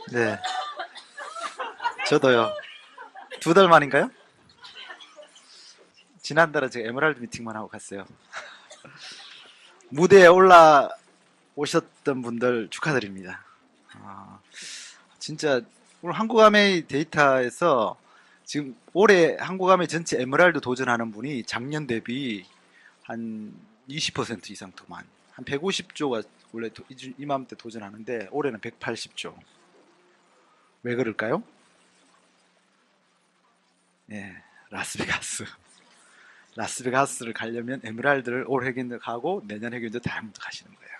네, 저도요. 2달 만인가요? 지난달에 제가 에메랄드 미팅만 하고 갔어요. 무대에 올라오셨던 분들 축하드립니다. 아, 진짜 오늘 한국아메이 데이터에서 지금 올해 한국아메이 전체 에메랄드 도전하는 분이 작년 대비 한 20% 이상 더 많. 한 150조가 원래 이맘때 도전하는데 올해는 180조. 왜 그럴까요? 예, 라스베가스. 라스베가스를 가려면 에메랄드를 올 회견도 가고 내년 회견도 다이아몬드 가시는 거예요.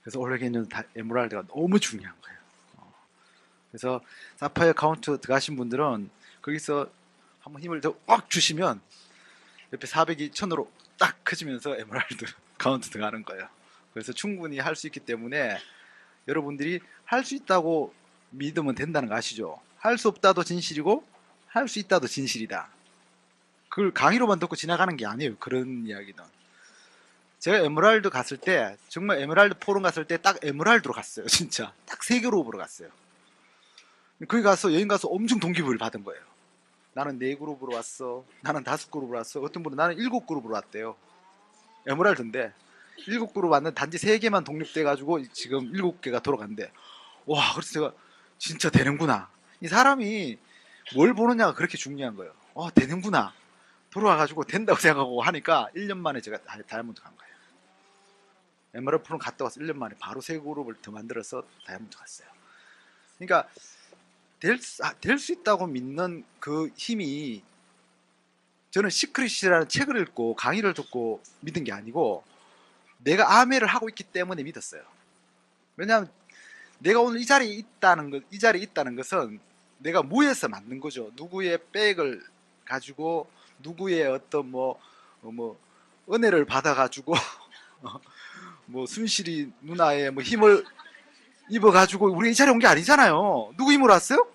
그래서 올 회견도 에메랄드가 너무 중요한 거예요. 그래서 사파이어 카운트 들어가신 분들은 거기서 한번 힘을 더 꽉 주시면 옆에 400이 1000으로 딱 커지면서 에메랄드 카운트 들어가는 거예요. 그래서 충분히 할 수 있기 때문에 여러분들이 할 수 있다고 믿으면 된다는 거 아시죠? 할 수 없다도 진실이고 할 수 있다도 진실이다. 그걸 강의로만 듣고 지나가는 게 아니에요. 그런 이야기는. 제가 에메랄드 갔을 때 정말 에메랄드 포럼 갔을 때 딱 에메랄드로 갔어요. 진짜 딱 3그룹으로 갔어요. 거기 가서 여행 가서 엄청 동기부여를 받은 거예요. 나는 4그룹으로 왔어. 나는 5그룹으로 왔어. 어떤 분은 나는 7그룹으로 왔대요. 에메랄드인데 7그룹 왔는데 단지 3개만 독립돼 가지고 지금 7개가 돌아간대. 와, 그래서 제가 진짜 되는구나. 이 사람이 뭘 보느냐가 그렇게 중요한 거예요. 되는구나. 돌아와가지고 된다고 생각하고 하니까 1년 만에 제가 다이아몬드 간 거예요. 에메랄드 프로 갔다 와서 1년 만에 바로 3그룹을 더 만들어서 다이아몬드 갔어요. 그러니까 될 수 있다고 믿는 그 힘이, 저는 시크릿이라는 책을 읽고 강의를 듣고 믿은 게 아니고 내가 아메를 하고 있기 때문에 믿었어요. 왜냐하면 내가 오늘 이 자리에 있다는 것은 내가 무에서 만든 거죠. 누구의 백을 가지고 누구의 어떤 뭐 은혜를 받아가지고 뭐 순실이 누나의 뭐 힘을 입어가지고 우리가 이 자리에 온 게 아니잖아요. 누구 힘으로 왔어요?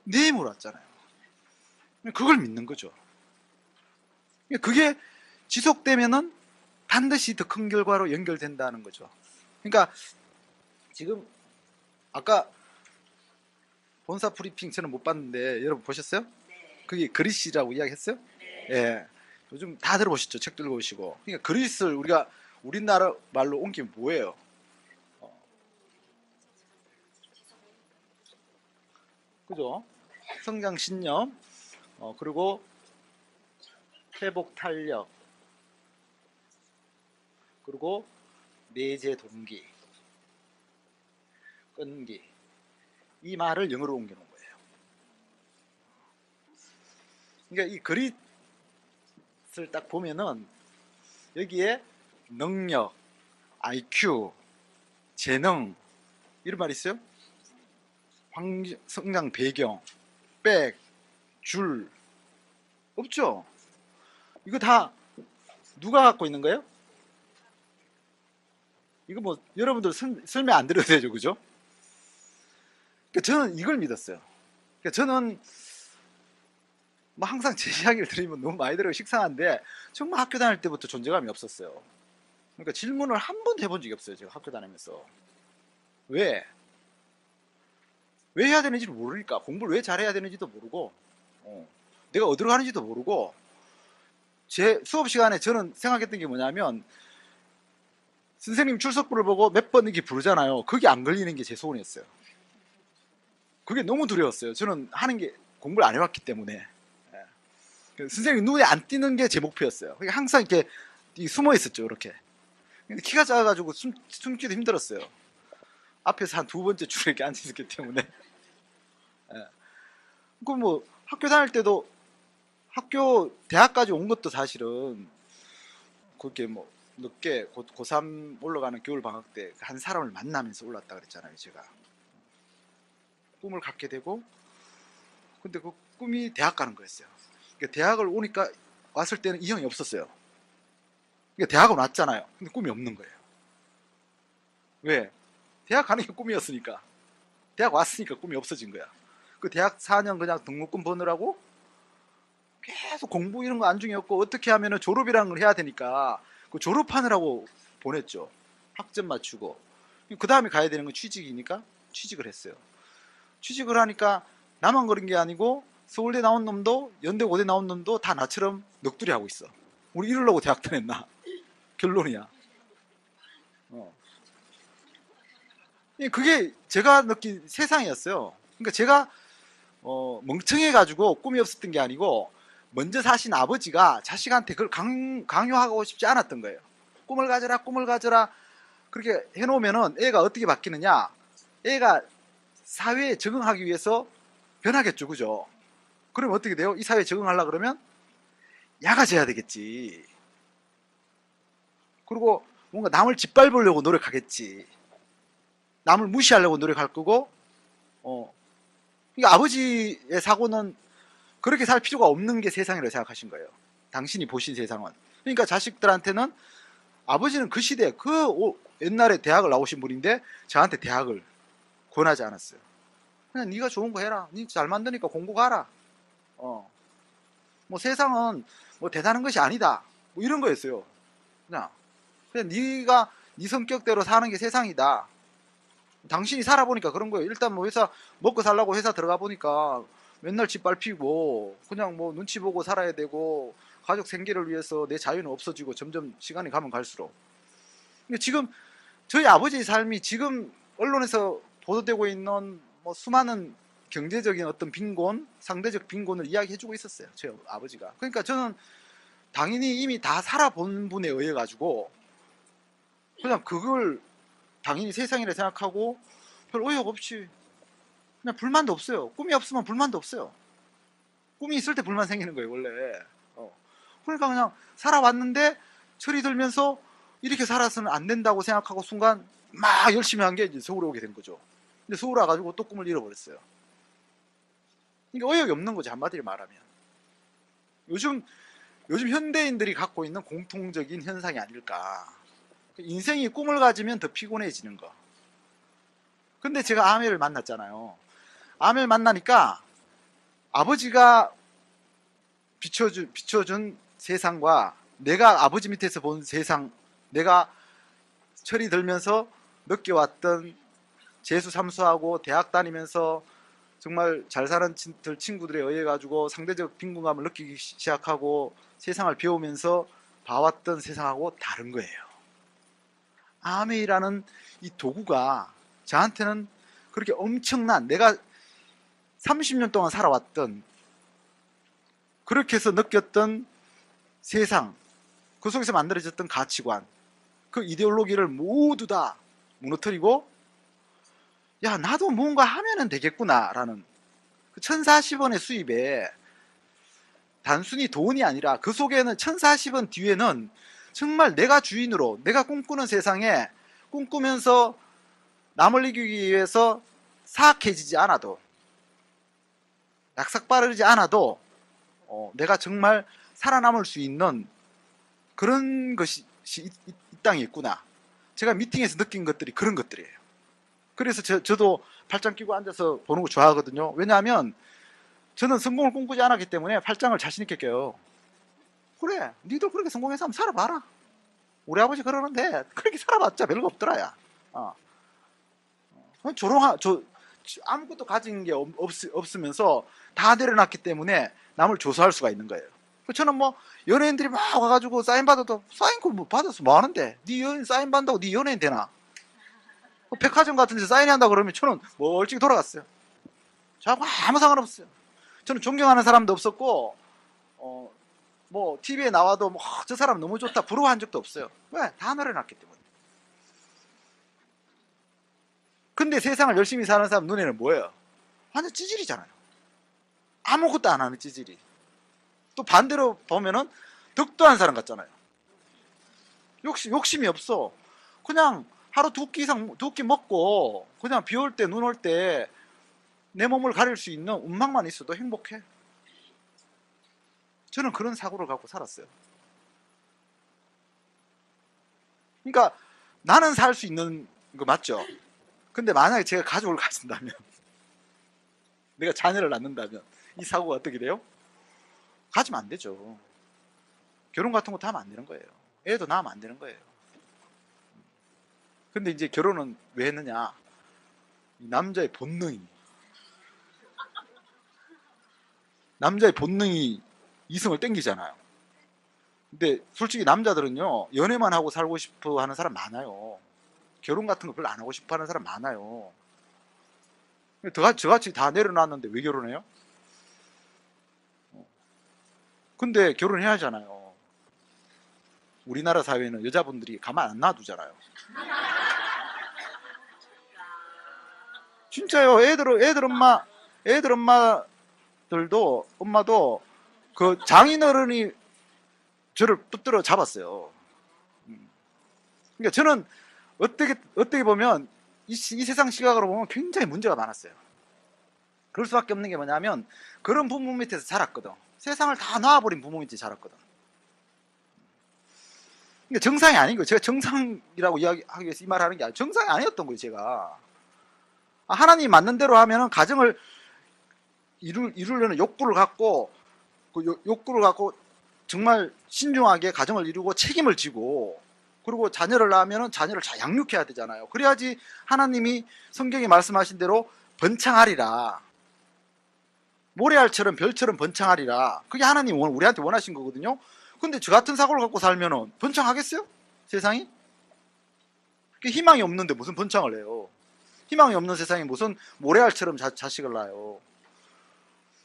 내 힘으로 왔잖아요. 그걸 믿는 거죠. 그게 지속되면은 반드시 더 큰 결과로 연결된다는 거죠. 그러니까 지금 아까 본사 브리핑 저는 못 봤는데 여러분 보셨어요? 그게 그리스라고 이야기했어요? 예. 요즘 다 들어보셨죠? 책 들고 오시고. 그러니까 그리스를 우리가 우리나라 말로 옮기면 뭐예요? 그죠? 성장 신념, 그리고 회복 탄력, 그리고 내재 동기, 끈기. 이 말을 영어로 옮겨놓은 거예요. 그러니까 이 그릿을 딱 보면은 여기에 능력, IQ, 재능 이런 말 있어요? 성장 배경, 백, 줄 없죠? 이거 다 누가 갖고 있는 거예요? 이거 뭐 여러분들 설명 안 드려도 되죠, 그죠? 그러니까 저는 이걸 믿었어요. 그러니까 저는 뭐 항상 제 이야기를 들으면 너무 많이 들어요. 식상한데 정말 학교 다닐 때부터 존재감이 없었어요. 그러니까 질문을 한 번도 해본 적이 없어요. 제가 학교 다니면서. 왜? 왜 해야 되는지를 모르니까. 공부를 왜 잘해야 되는지도 모르고 내가 어디로 가는지도 모르고, 제 수업 시간에 저는 생각했던 게 뭐냐면 선생님 출석부를 보고 몇 번 이렇게 부르잖아요. 그게 안 걸리는 게 제 소원이었어요. 그게 너무 두려웠어요. 저는 하는 게 공부를 안 해왔기 때문에. 선생님 눈에 안 띄는 게 제 목표였어요. 그러니까 항상 이렇게 숨어 있었죠. 이렇게. 근데 키가 작아가지고 숨기도 힘들었어요. 앞에서 한 2번째 줄에 이렇게 앉아 있었기 때문에. 그 뭐 학교 다닐 때도 대학까지 온 것도 사실은 그렇게 뭐 늦게 고3 올라가는 겨울 방학 때 한 사람을 만나면서 올랐다 그랬잖아요. 제가 꿈을 갖게 되고, 근데 그 꿈이 대학 가는 거였어요. 그러니까 대학을 오니까 왔을 때는 이 형이 없었어요. 그러니까 대학은 왔잖아요. 근데 꿈이 없는 거예요. 왜? 대학 가는 게 꿈이었으니까. 대학 왔으니까 꿈이 없어진 거야. 그 대학 4년 그냥 등록금 버느라고 계속 공부 이런 거 안중이었고, 어떻게 하면 졸업이라는 걸 해야 되니까 그 졸업하느라고 보냈죠. 학점 맞추고. 그 다음에 가야 되는 건 취직이니까 취직을 했어요. 취직을 하니까 나만 그런 게 아니고 서울대 나온 놈도 연대 고대 나온 놈도 다 나처럼 넋두리 하고 있어. 우리 이러려고 대학 다녔나? 결론이야. 그게 제가 느낀 세상이었어요. 그러니까 제가 멍청해가지고 꿈이 없었던 게 아니고 먼저 사신 아버지가 자식한테 그걸 강요하고 싶지 않았던 거예요. 꿈을 가져라, 꿈을 가져라. 그렇게 해놓으면은 애가 어떻게 바뀌느냐? 애가 사회에 적응하기 위해서 변하겠죠, 그죠? 그러면 어떻게 돼요? 이 사회에 적응하려고 그러면 야가져야 되겠지. 그리고 뭔가 남을 짓밟으려고 노력하겠지. 남을 무시하려고 노력할 거고, 그러니까 아버지의 사고는 그렇게 살 필요가 없는 게 세상이라고 생각하신 거예요. 당신이 보신 세상은. 그러니까 자식들한테는 아버지는 그 시대, 옛날에 대학을 나오신 분인데 저한테 대학을 권하지 않았어요. 그냥 네가 좋은 거 해라. 네 잘 만드니까 공부 가라. 뭐 세상은 뭐 대단한 것이 아니다. 뭐 이런 거였어요. 그냥 네가 네 성격대로 사는 게 세상이다. 당신이 살아보니까 그런 거예요. 일단 뭐 회사 먹고 살라고 회사 들어가 보니까 맨날 집 밟히고 그냥 뭐 눈치 보고 살아야 되고 가족 생계를 위해서 내 자유는 없어지고 점점 시간이 가면 갈수록. 근데 지금 저희 아버지의 삶이 지금 언론에서 보도되고 있는 뭐 수많은 경제적인 어떤 빈곤, 상대적 빈곤을 이야기해주고 있었어요. 저희 아버지가. 그러니까 저는 당연히 이미 다 살아본 분에 의해 가지고 그냥 그걸 당연히 세상이라 생각하고 별 의욕 없이 그냥 불만도 없어요. 꿈이 없으면 불만도 없어요. 꿈이 있을 때 불만 생기는 거예요, 원래. 그러니까 그냥 살아왔는데 철이 들면서 이렇게 살아서는 안 된다고 생각하고 순간 막 열심히 한 게 이제 서울에 오게 된 거죠. 근데 서울 와가지고 또 꿈을 잃어버렸어요. 그러니까 의욕이 없는 거죠, 한마디로 말하면. 요즘 현대인들이 갖고 있는 공통적인 현상이 아닐까. 인생이 꿈을 가지면 더 피곤해지는 거. 근데 제가 아메를 만났잖아요. 아메를 만나니까 아버지가 비춰준 세상과 내가 아버지 밑에서 본 세상, 내가 철이 들면서 느껴왔던 재수 삼수하고 대학 다니면서 정말 잘 사는 친구들에 의해 가지고 상대적 빈곤감을 느끼기 시작하고 세상을 배우면서 봐왔던 세상하고 다른 거예요. 아메이라는 이 도구가 저한테는 그렇게 엄청난, 내가 30년 동안 살아왔던, 그렇게 해서 느꼈던 세상, 그 속에서 만들어졌던 가치관, 그 이데올로기를 모두 다 무너뜨리고, 야, 나도 뭔가 하면은 되겠구나 라는 그 1040원의 수입에 단순히 돈이 아니라 그 속에는 1040원 뒤에는 정말 내가 주인으로, 내가 꿈꾸는 세상에 꿈꾸면서 남을 이기기 위해서 사악해지지 않아도, 약삭빠르지 않아도 내가 정말 살아남을 수 있는 그런 것이 이 땅에 있구나. 제가 미팅에서 느낀 것들이 그런 것들이에요. 그래서 저도 팔짱 끼고 앉아서 보는 거 좋아하거든요. 왜냐하면 저는 성공을 꿈꾸지 않았기 때문에 팔짱을 자신 있게 껴요. 그래, 니도 그렇게 성공해서 한번 살아봐라. 우리 아버지 그러는데 그렇게 살아봤자 별거 없더라. 야. 아무것도 가진 게 없으면서 다 내려놨기 때문에 남을 조사할 수가 있는 거예요. 저는 뭐 연예인들이 막 와가지고 사인 받아도 사인 뭐 받아서 뭐 하는데, 네 연예인 사인 받는다고 네 연예인 되나? 백화점 같은 데서 사인한다 그러면 저는 멀찍이 돌아갔어요. 저하고 아무 상관없어요. 저는 존경하는 사람도 없었고 뭐 TV에 나와도 뭐 저 사람 너무 좋다 부러워한 적도 없어요. 왜? 다 내려놨기 때문에. 근데 세상을 열심히 사는 사람 눈에는 뭐예요? 완전 찌질이잖아요. 아무것도 안 하는 찌질이. 또 반대로 보면은 덕도 한 사람 같잖아요. 욕심이 없어. 그냥 하루 두 끼 먹고 그냥 비 올 때 눈 올 때 내 몸을 가릴 수 있는 운망만 있어도 행복해. 저는 그런 사고를 갖고 살았어요. 그러니까 나는 살 수 있는 거 맞죠? 근데 만약에 제가 가족을 가진다면, 내가 자녀를 낳는다면 이 사고가 어떻게 돼요? 가지면 안 되죠. 결혼 같은 것도 하면 안 되는 거예요. 애도 낳으면 안 되는 거예요. 근데 이제 결혼은 왜 했느냐? 남자의 본능이 남자의 본능이 이성을 땡기잖아요. 근데 솔직히 남자들은요, 연애만 하고 살고 싶어 하는 사람 많아요. 결혼 같은 거 별로 안 하고 싶어 하는 사람 많아요. 저같이 다 내려놨는데 왜 결혼해요? 근데 결혼해야 하잖아요. 우리나라 사회는 여자분들이 가만 안 놔두잖아요. 진짜요. 애들 엄마도 그 장인어른이 저를 붙들어 잡았어요. 그러니까 저는 어떻게 보면 이 세상 시각으로 보면 굉장히 문제가 많았어요. 그럴 수밖에 없는 게 뭐냐면 그런 부모 밑에서 자랐거든. 세상을 다 놔버린 부모 밑에 자랐거든. 그러니까 정상이 아닌 거예요. 제가 정상이라고 이야기하기 위해서 이 말을 하는 게 아니라 정상이 아니었던 거예요. 제가 하나님 맞는 대로 하면은 가정을 이루려는 욕구를 갖고 정말 신중하게 가정을 이루고 책임을 지고, 그리고 자녀를 낳으면 자녀를 잘 양육해야 되잖아요. 그래야지 하나님이 성경에 말씀하신 대로 번창하리라, 모래알처럼 별처럼 번창하리라, 그게 하나님 우리한테 원하신 거거든요. 근데 저 같은 사고를 갖고 살면 번창하겠어요? 세상이? 희망이 없는데 무슨 번창을 해요? 희망이 없는 세상에 무슨 모래알처럼 자식을 낳아요?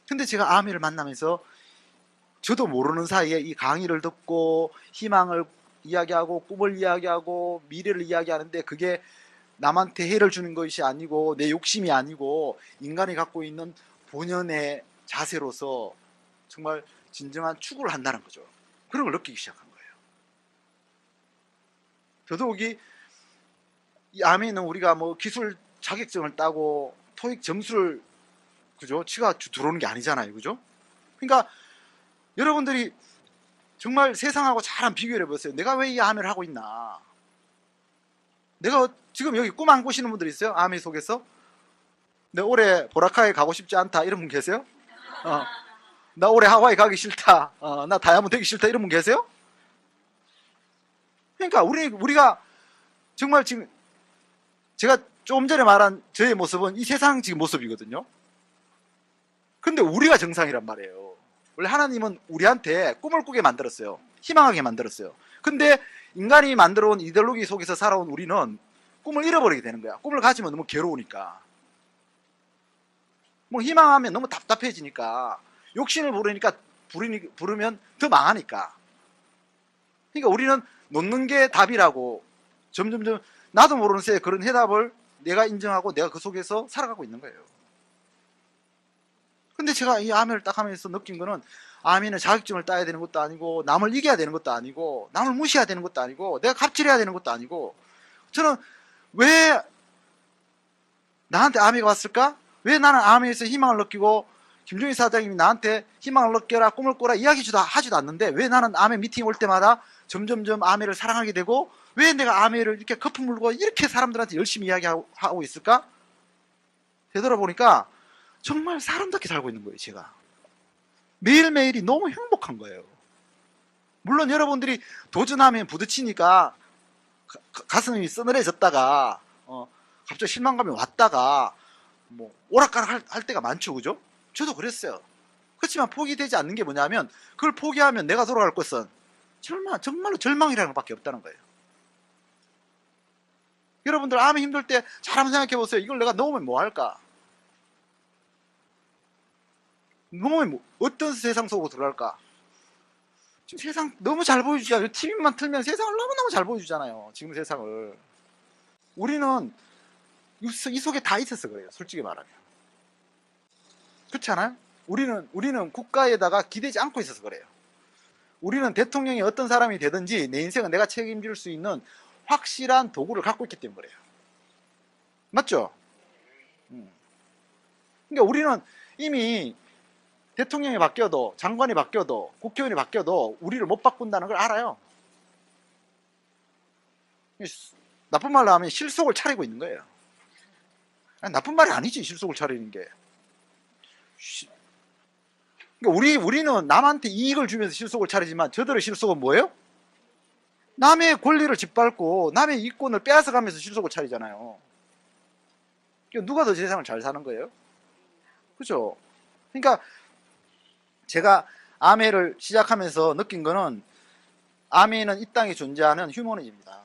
근데 제가 아미를 만나면서 저도 모르는 사이에 이 강의를 듣고 희망을 이야기하고 꿈을 이야기하고 미래를 이야기하는데, 그게 남한테 해를 주는 것이 아니고 내 욕심이 아니고 인간이 갖고 있는 본연의 자세로서 정말 진정한 추구를 한다는 거죠. 그런 걸 느끼기 시작한 거예요. 더더욱이 이 아미는 우리가 뭐 기술 자격증을 따고 토익 점수를 그죠? 치가 들어오는 게 아니잖아요. 그죠? 그러니까 여러분들이 정말 세상하고 잘 한번 비교를 해보세요. 내가 왜 이 아미를 하고 있나? 내가 지금 여기 꿈 안 꾸시는 분들 있어요? 아미 속에서? 내 올해 보라카이 가고 싶지 않다 이런 분 계세요? 나 올해 하와이 가기 싫다. 나 다이아몬드 되기 싫다 이런 분 계세요? 그러니까 우리가 정말 지금 제가 조금 전에 말한 저의 모습은 이 세상 지금 모습이거든요. 근데 우리가 정상이란 말이에요. 원래 하나님은 우리한테 꿈을 꾸게 만들었어요. 희망하게 만들었어요. 근데 인간이 만들어 온 이데올로기 속에서 살아온 우리는 꿈을 잃어버리게 되는 거야. 꿈을 가지면 너무 괴로우니까. 뭐 희망하면 너무 답답해지니까. 욕심을 부르면 더 망하니까. 그러니까 우리는 놓는 게 답이라고 점점점 나도 모르는 새에 그런 해답을 내가 인정하고 내가 그 속에서 살아가고 있는 거예요. 근데 제가 이 아미를 딱 하면서 느낀 거는, 아미는 자격증을 따야 되는 것도 아니고 남을 이겨야 되는 것도 아니고 남을 무시해야 되는 것도 아니고 내가 갑질해야 되는 것도 아니고, 저는 왜 나한테 아미가 왔을까? 왜 나는 아미에서 희망을 느끼고 김종희 사장님이 나한테 희망을 느껴라 꿈을 꿔라 하지도 않는데, 왜 나는 아미 미팅 올 때마다 점점점 아미를 사랑하게 되고, 왜 내가 아미를 이렇게 거품 물고 이렇게 사람들한테 열심히 이야기하고 있을까? 되돌아보니까 정말 사람답게 살고 있는 거예요. 제가 매일매일이 너무 행복한 거예요. 물론 여러분들이 도전하면 부딪히니까 가슴이 서늘해졌다가 갑자기 실망감이 왔다가 뭐 오락가락 할 때가 많죠. 그죠? 저도 그랬어요. 그렇지만 포기되지 않는 게 뭐냐면, 그걸 포기하면 내가 돌아갈 것은 정말로 절망이라는 것밖에 없다는 거예요. 여러분들 암이 힘들 때 잘 한번 생각해 보세요. 이걸 내가 넣으면 뭐 할까? 넣으면 어떤 세상 속으로 들어갈까? 지금 세상 너무 잘 보여주잖아요. TV만 틀면 세상을 너무너무 잘 보여주잖아요. 지금 세상을. 우리는 이 속에 다 있어서 그래요. 솔직히 말하면. 그렇지 않아요? 우리는 국가에다가 기대지 않고 있어서 그래요. 우리는 대통령이 어떤 사람이 되든지 내 인생은 내가 책임질 수 있는 확실한 도구를 갖고 있기 때문에 그래요. 맞죠? 그러니까 우리는 이미 대통령이 바뀌어도 장관이 바뀌어도 국회의원이 바뀌어도 우리를 못 바꾼다는 걸 알아요. 나쁜 말로 하면 실속을 차리고 있는 거예요. 아니, 나쁜 말이 아니지 실속을 차리는 게. 그러니까 우리는 남한테 이익을 주면서 실속을 차리지만, 저들의 실속은 뭐예요? 남의 권리를 짓밟고 남의 이권을 빼앗아가면서 실속을 차리잖아요. 그러니까 누가 더 세상을 잘 사는 거예요? 그죠? 그러니까 제가 아메를 시작하면서 느낀 거는 아메는 이 땅에 존재하는 휴머니즘입니다.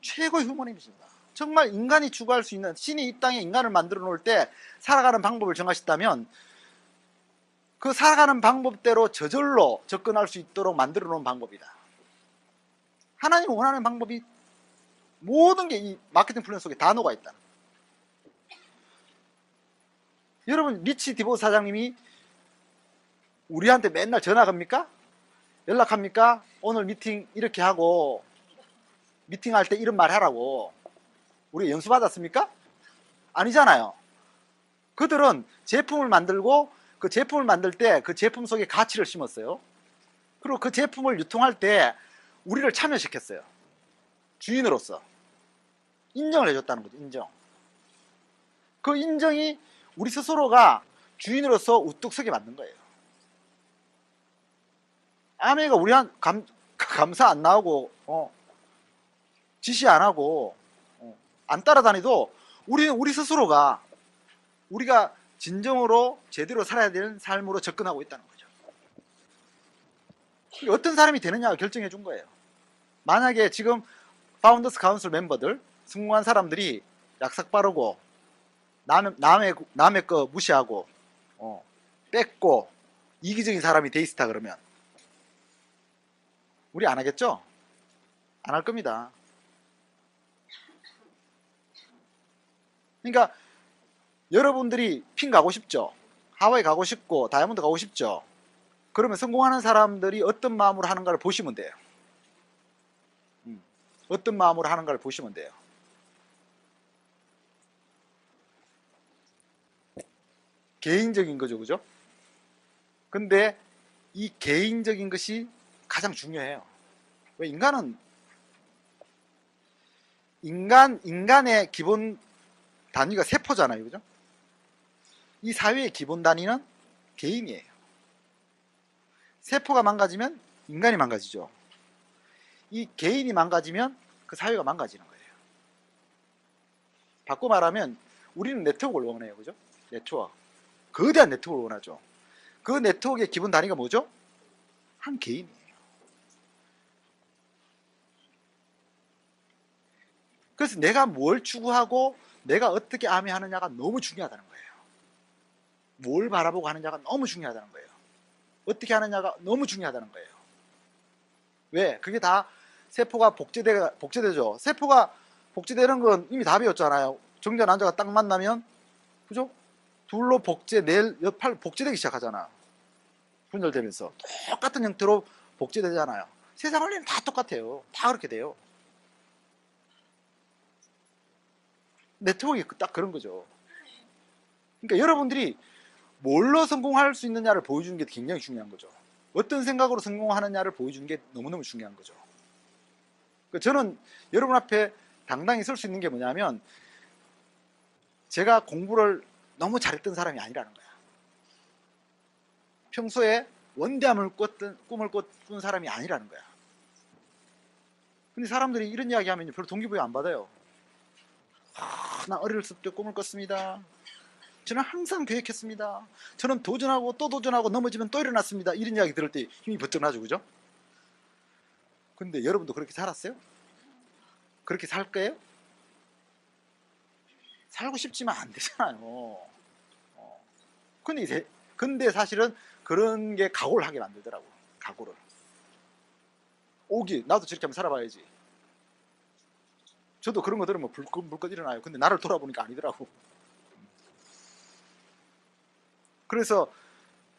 최고의 휴머니즘입니다. 정말 인간이 추구할 수 있는, 신이 이 땅에 인간을 만들어 놓을 때 살아가는 방법을 정하셨다면 그 살아가는 방법대로 저절로 접근할 수 있도록 만들어 놓은 방법이다. 하나님 원하는 방법이 모든 게 이 마케팅 플랜 속에 다 녹아 있다. 여러분, 리치 디보 사장님이 우리한테 맨날 전화 겁니까? 연락합니까? 오늘 미팅 이렇게 하고 미팅할 때 이런 말 하라고 우리 연수 받았습니까? 아니잖아요. 그들은 제품을 만들고 그 제품을 만들 때 그 제품 속에 가치를 심었어요. 그리고 그 제품을 유통할 때 우리를 참여시켰어요. 주인으로서 인정을 해줬다는 거죠. 인정. 그 인정이 우리 스스로가 주인으로서 우뚝 서게 만든 거예요. 아메가 우리한 감사 안 나오고 지시 안 하고 안 따라다니도 우리는 우리 스스로가 우리가 진정으로 제대로 살아야 되는 삶으로 접근하고 있다는 거죠. 어떤 사람이 되느냐가 결정해 준 거예요. 만약에 지금 파운더스 카운슬 멤버들 성공한 사람들이 약삭 빠르고 남의 거 무시하고 뺏고 이기적인 사람이 돼 있다 그러면 우리 안 하겠죠? 안 할 겁니다. 그러니까 여러분들이 핀 가고 싶죠? 하와이 가고 싶고 다이아몬드 가고 싶죠? 그러면 성공하는 사람들이 어떤 마음으로 하는가를 보시면 돼요. 어떤 마음으로 하는가를 보시면 돼요. 개인적인 거죠, 그죠? 근데 이 개인적인 것이 가장 중요해요. 왜 인간의 기본 단위가 세포잖아요, 그죠? 이 사회의 기본 단위는 개인이에요. 세포가 망가지면 인간이 망가지죠. 이 개인이 망가지면 그 사회가 망가지는 거예요. 바꿔 말하면 우리는 네트워크를 원해요, 그죠? 네트워크. 거대한 네트워크를 원하죠. 그 네트워크의 기본 단위가 뭐죠? 한 개인이에요. 그래서 내가 뭘 추구하고 내가 어떻게 암해하느냐가 너무 중요하다는 거예요. 뭘 바라보고 하느냐가 너무 중요하다는 거예요. 어떻게 하느냐가 너무 중요하다는 거예요. 왜? 그게 다 세포가 복제되죠. 세포가 복제되는 건 이미 답이었잖아요. 정자 난자가 딱 만나면, 그죠? 둘로 옆팔 복제되기 시작하잖아. 분열되면서 똑같은 형태로 복제되잖아요. 세상 원리는 다 똑같아요. 다 그렇게 돼요. 네트워크가 딱 그런 거죠. 그러니까 여러분들이 뭘로 성공할 수 있느냐를 보여주는 게 굉장히 중요한 거죠. 어떤 생각으로 성공하느냐를 보여주는 게 너무너무 중요한 거죠. 그러니까 저는 여러분 앞에 당당히 설 수 있는 게 뭐냐면 제가 공부를 너무 잘했던 사람이 아니라는 거야. 평소에 원대함을 꿈을 꾼 사람이 아니라는 거야. 근데 사람들이 이런 이야기 하면 별로 동기부여 안 받아요. 나 어렸을 때 꿈을 꿨습니다. 저는 항상 계획했습니다. 저는 도전하고 또 도전하고 넘어지면 또 일어났습니다. 이런 이야기 들을 때 힘이 번쩍 나죠, 그죠? 근데 여러분도 그렇게 살았어요? 그렇게 살 거예요? 살고 싶지만 안 되잖아요. 근데 사실은 그런 게 각오를 하게 만들더라고. 각오를. 나도 저렇게 한번 살아봐야지. 저도 그런 거 들으면 불끈 일어나요. 근데 나를 돌아보니까 아니더라고. 그래서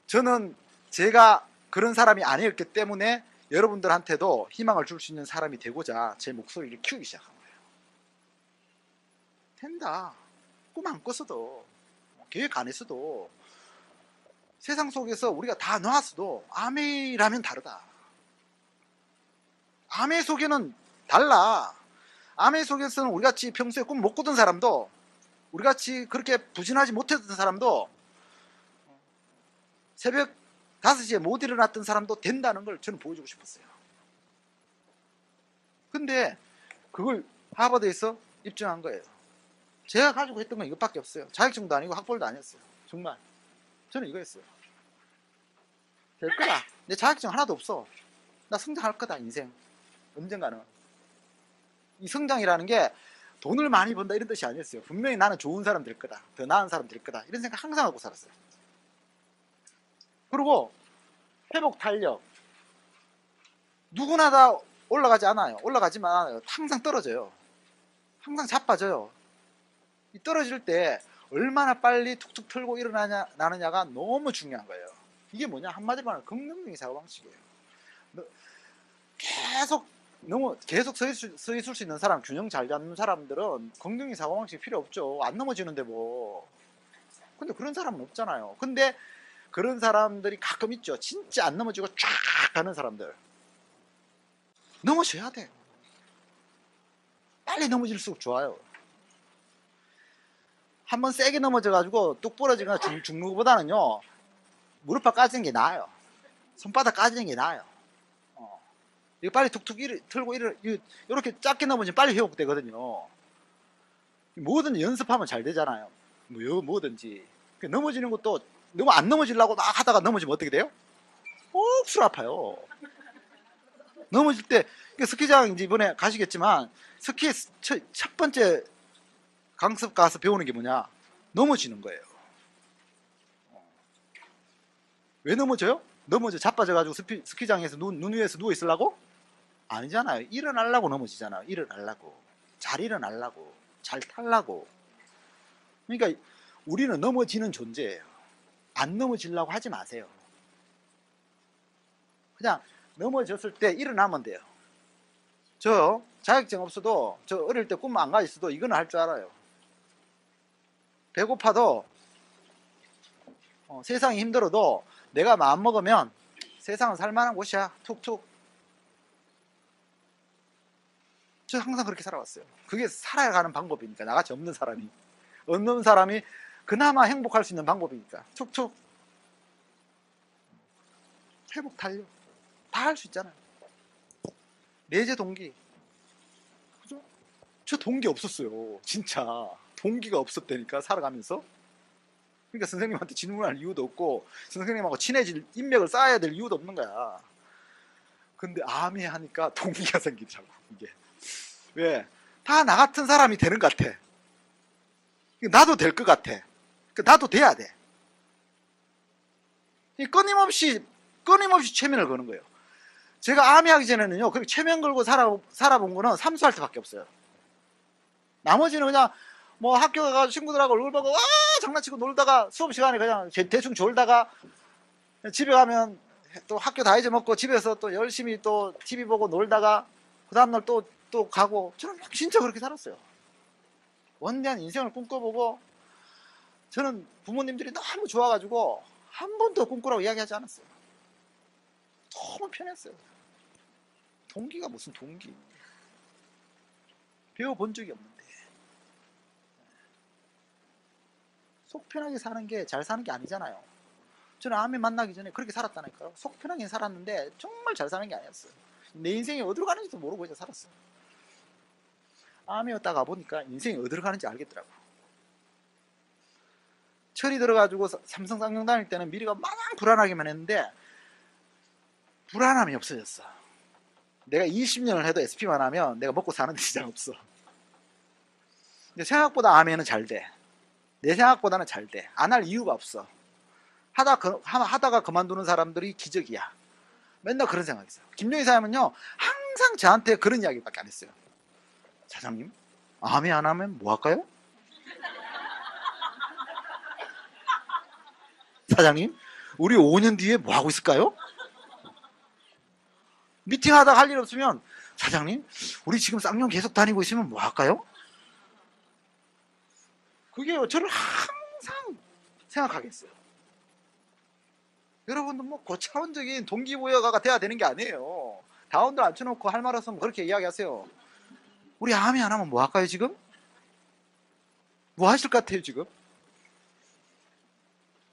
저는 제가 그런 사람이 아니었기 때문에 여러분들한테도 희망을 줄 수 있는 사람이 되고자 제 목소리를 키우기 시작한 거예요. 된다. 꿈 안 꿨어도, 계획 안 했어도, 세상 속에서 우리가 다 놓았어도 아메라면 다르다. 아메 속에는 달라. 아메 속에서는 우리같이 평소에 꿈 못 꾸던 사람도, 우리같이 그렇게 부진하지 못했던 사람도, 새벽 5시에 못 일어났던 사람도 된다는 걸 저는 보여주고 싶었어요. 근데 그걸 하버드에서 입증한 거예요. 제가 가지고 했던 건 이것밖에 없어요. 자격증도 아니고 학벌도 아니었어요. 정말 저는 이거였어요. 될 거다. 내 자격증 하나도 없어. 나 성장할 거다, 인생. 언젠가는. 이 성장이라는 게 돈을 많이 번다 이런 뜻이 아니었어요. 분명히 나는 좋은 사람 될 거다. 더 나은 사람 될 거다. 이런 생각 항상 하고 살았어요. 그리고 회복 탄력. 누구나 다 올라가지 않아요. 올라가지만 않아요. 항상 떨어져요. 항상 자빠져요. 이 떨어질 때 얼마나 빨리 툭툭 털고 일어나느냐가 너무 중요한 거예요. 이게 뭐냐? 한마디로 말하면 긍정적인 사고방식이에요. 계속 서 있을 수 있는 사람, 균형 잘 잡는 사람들은 긍정적인 사고방식이 필요 없죠. 안 넘어지는데 뭐. 근데 그런 사람은 없잖아요. 근데 그런 사람들이 가끔 있죠. 진짜 안 넘어지고 쫙 가는 사람들. 넘어져야 돼. 빨리 넘어질수록 좋아요. 한번 세게 넘어져가지고 뚝 부러지거나 죽는 것보다는요, 무릎팍 까지는 게 나아요. 손바닥 까지는 게 나아요. 이거 빨리 툭툭 털고 이렇게 작게 넘어지면 빨리 회복되거든요. 뭐든 연습하면 잘 되잖아요. 뭐든지. 넘어지는 것도 너무 안 넘어지려고 막 하다가 넘어지면 어떻게 돼요? 억수로 아파요. 넘어질 때, 스키장 이제 이번에 가시겠지만, 스키 첫 번째 강습 가서 배우는 게 뭐냐? 넘어지는 거예요. 왜 넘어져요? 자빠져가지고 스키장에서 눈 위에서 누워 있으려고? 아니잖아요. 일어나려고 넘어지잖아요. 일어나려고. 잘 일어나려고. 잘 타려고. 그러니까 우리는 넘어지는 존재예요. 안 넘어지려고 하지 마세요. 그냥 넘어졌을 때 일어나면 돼요. 저 자격증 없어도, 저 어릴 때 꿈 안 가졌어도 이거는 할 줄 알아요. 배고파도, 세상이 힘들어도 내가 마음먹으면 세상은 살만한 곳이야. 툭툭. 저 항상 그렇게 살아왔어요. 그게 살아가는 방법이니까. 나같이 없는 사람이 그나마 행복할 수 있는 방법이니까. 툭툭. 회복 탄력. 다 할 수 있잖아요. 내재 동기. 그죠? 저 동기 없었어요. 진짜. 동기가 없었다니까, 살아가면서. 그러니까 선생님한테 질문할 이유도 없고, 선생님하고 친해질 인맥을 쌓아야 될 이유도 없는 거야. 근데 암이 하니까 동기가 생기더라고, 이게. 왜? 다 나 같은 사람이 되는 것 같아. 나도 될 것 같아. 나도 돼야 돼. 끊임없이 최면을 거는 거예요. 제가 암이 하기 전에는요, 그렇게 최면 걸고 살아본 거는 삼수할 때밖에 없어요. 나머지는 그냥 뭐 학교 가서 친구들하고 얼굴 보고 장난치고 놀다가, 수업 시간에 그냥 대충 졸다가, 집에 가면 또 학교 다 잊어먹고 집에서 또 열심히 또 TV 보고 놀다가 그 다음날 또 가고. 저는 진짜 그렇게 살았어요. 원대한 인생을 꿈꿔보고, 저는 부모님들이 너무 좋아가지고 한 번도 꿈꾸라고 이야기하지 않았어요. 너무 편했어요. 동기가 무슨 동기. 배워본 적이 없는데. 속 편하게 사는 게 잘 사는 게 아니잖아요. 저는 암에 만나기 전에 그렇게 살았다니까요. 속 편하게 살았는데 정말 잘 사는 게 아니었어요. 내 인생이 어디로 가는지도 모르고 이제 살았어요. 암이었다가 보니까 인생이 어디로 가는지 알겠더라고. 철이 들어가지고 삼성 쌍용 다닐 때는 미래가 마냥 불안하기만 했는데 불안함이 없어졌어. 내가 20년을 해도 SP만 하면 내가 먹고 사는 데 지장 없어. 근데 생각보다 암에는 잘 돼. 내 생각보다는 잘 돼. 안 할 이유가 없어. 하다가 그만두는 사람들이 기적이야. 맨날 그런 생각이 있어요. 김정희 사장은요, 항상 저한테 그런 이야기밖에 안 했어요. 사장님, 암이 안 하면 뭐 할까요? 사장님, 우리 5년 뒤에 뭐 하고 있을까요? 미팅하다가 할 일 없으면, 사장님, 우리 지금 쌍용 계속 다니고 있으면 뭐 할까요? 그게 저를 항상 생각하게 했어요. 여러분도 뭐 고차원적인 동기부여가 돼야 되는 게 아니에요. 다운들 앉혀놓고 할 말 없으면 그렇게 이야기하세요. 우리 암이 안 하면 뭐 할까요, 지금? 뭐 하실 것 같아요, 지금?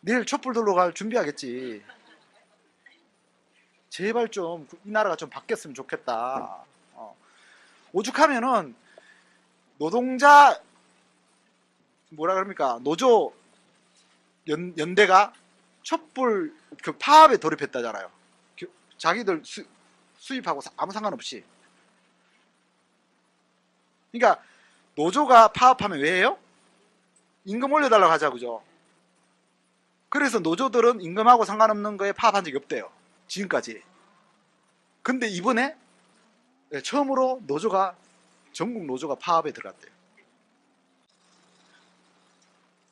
내일 촛불 들러 갈 준비하겠지. 제발 좀 이 나라가 좀 바뀌었으면 좋겠다. 오죽하면은 노동자 뭐라 그럽니까? 노조 연대가 촛불 그 파업에 돌입했다잖아요. 자기들 수입하고 아무 상관없이. 그러니까 노조가 파업하면 왜 해요? 임금 올려달라고 하자, 그죠? 그래서 노조들은 임금하고 상관없는 거에 파업한 적이 없대요, 지금까지. 근데 이번에 처음으로 전국 노조가 파업에 들어갔대요.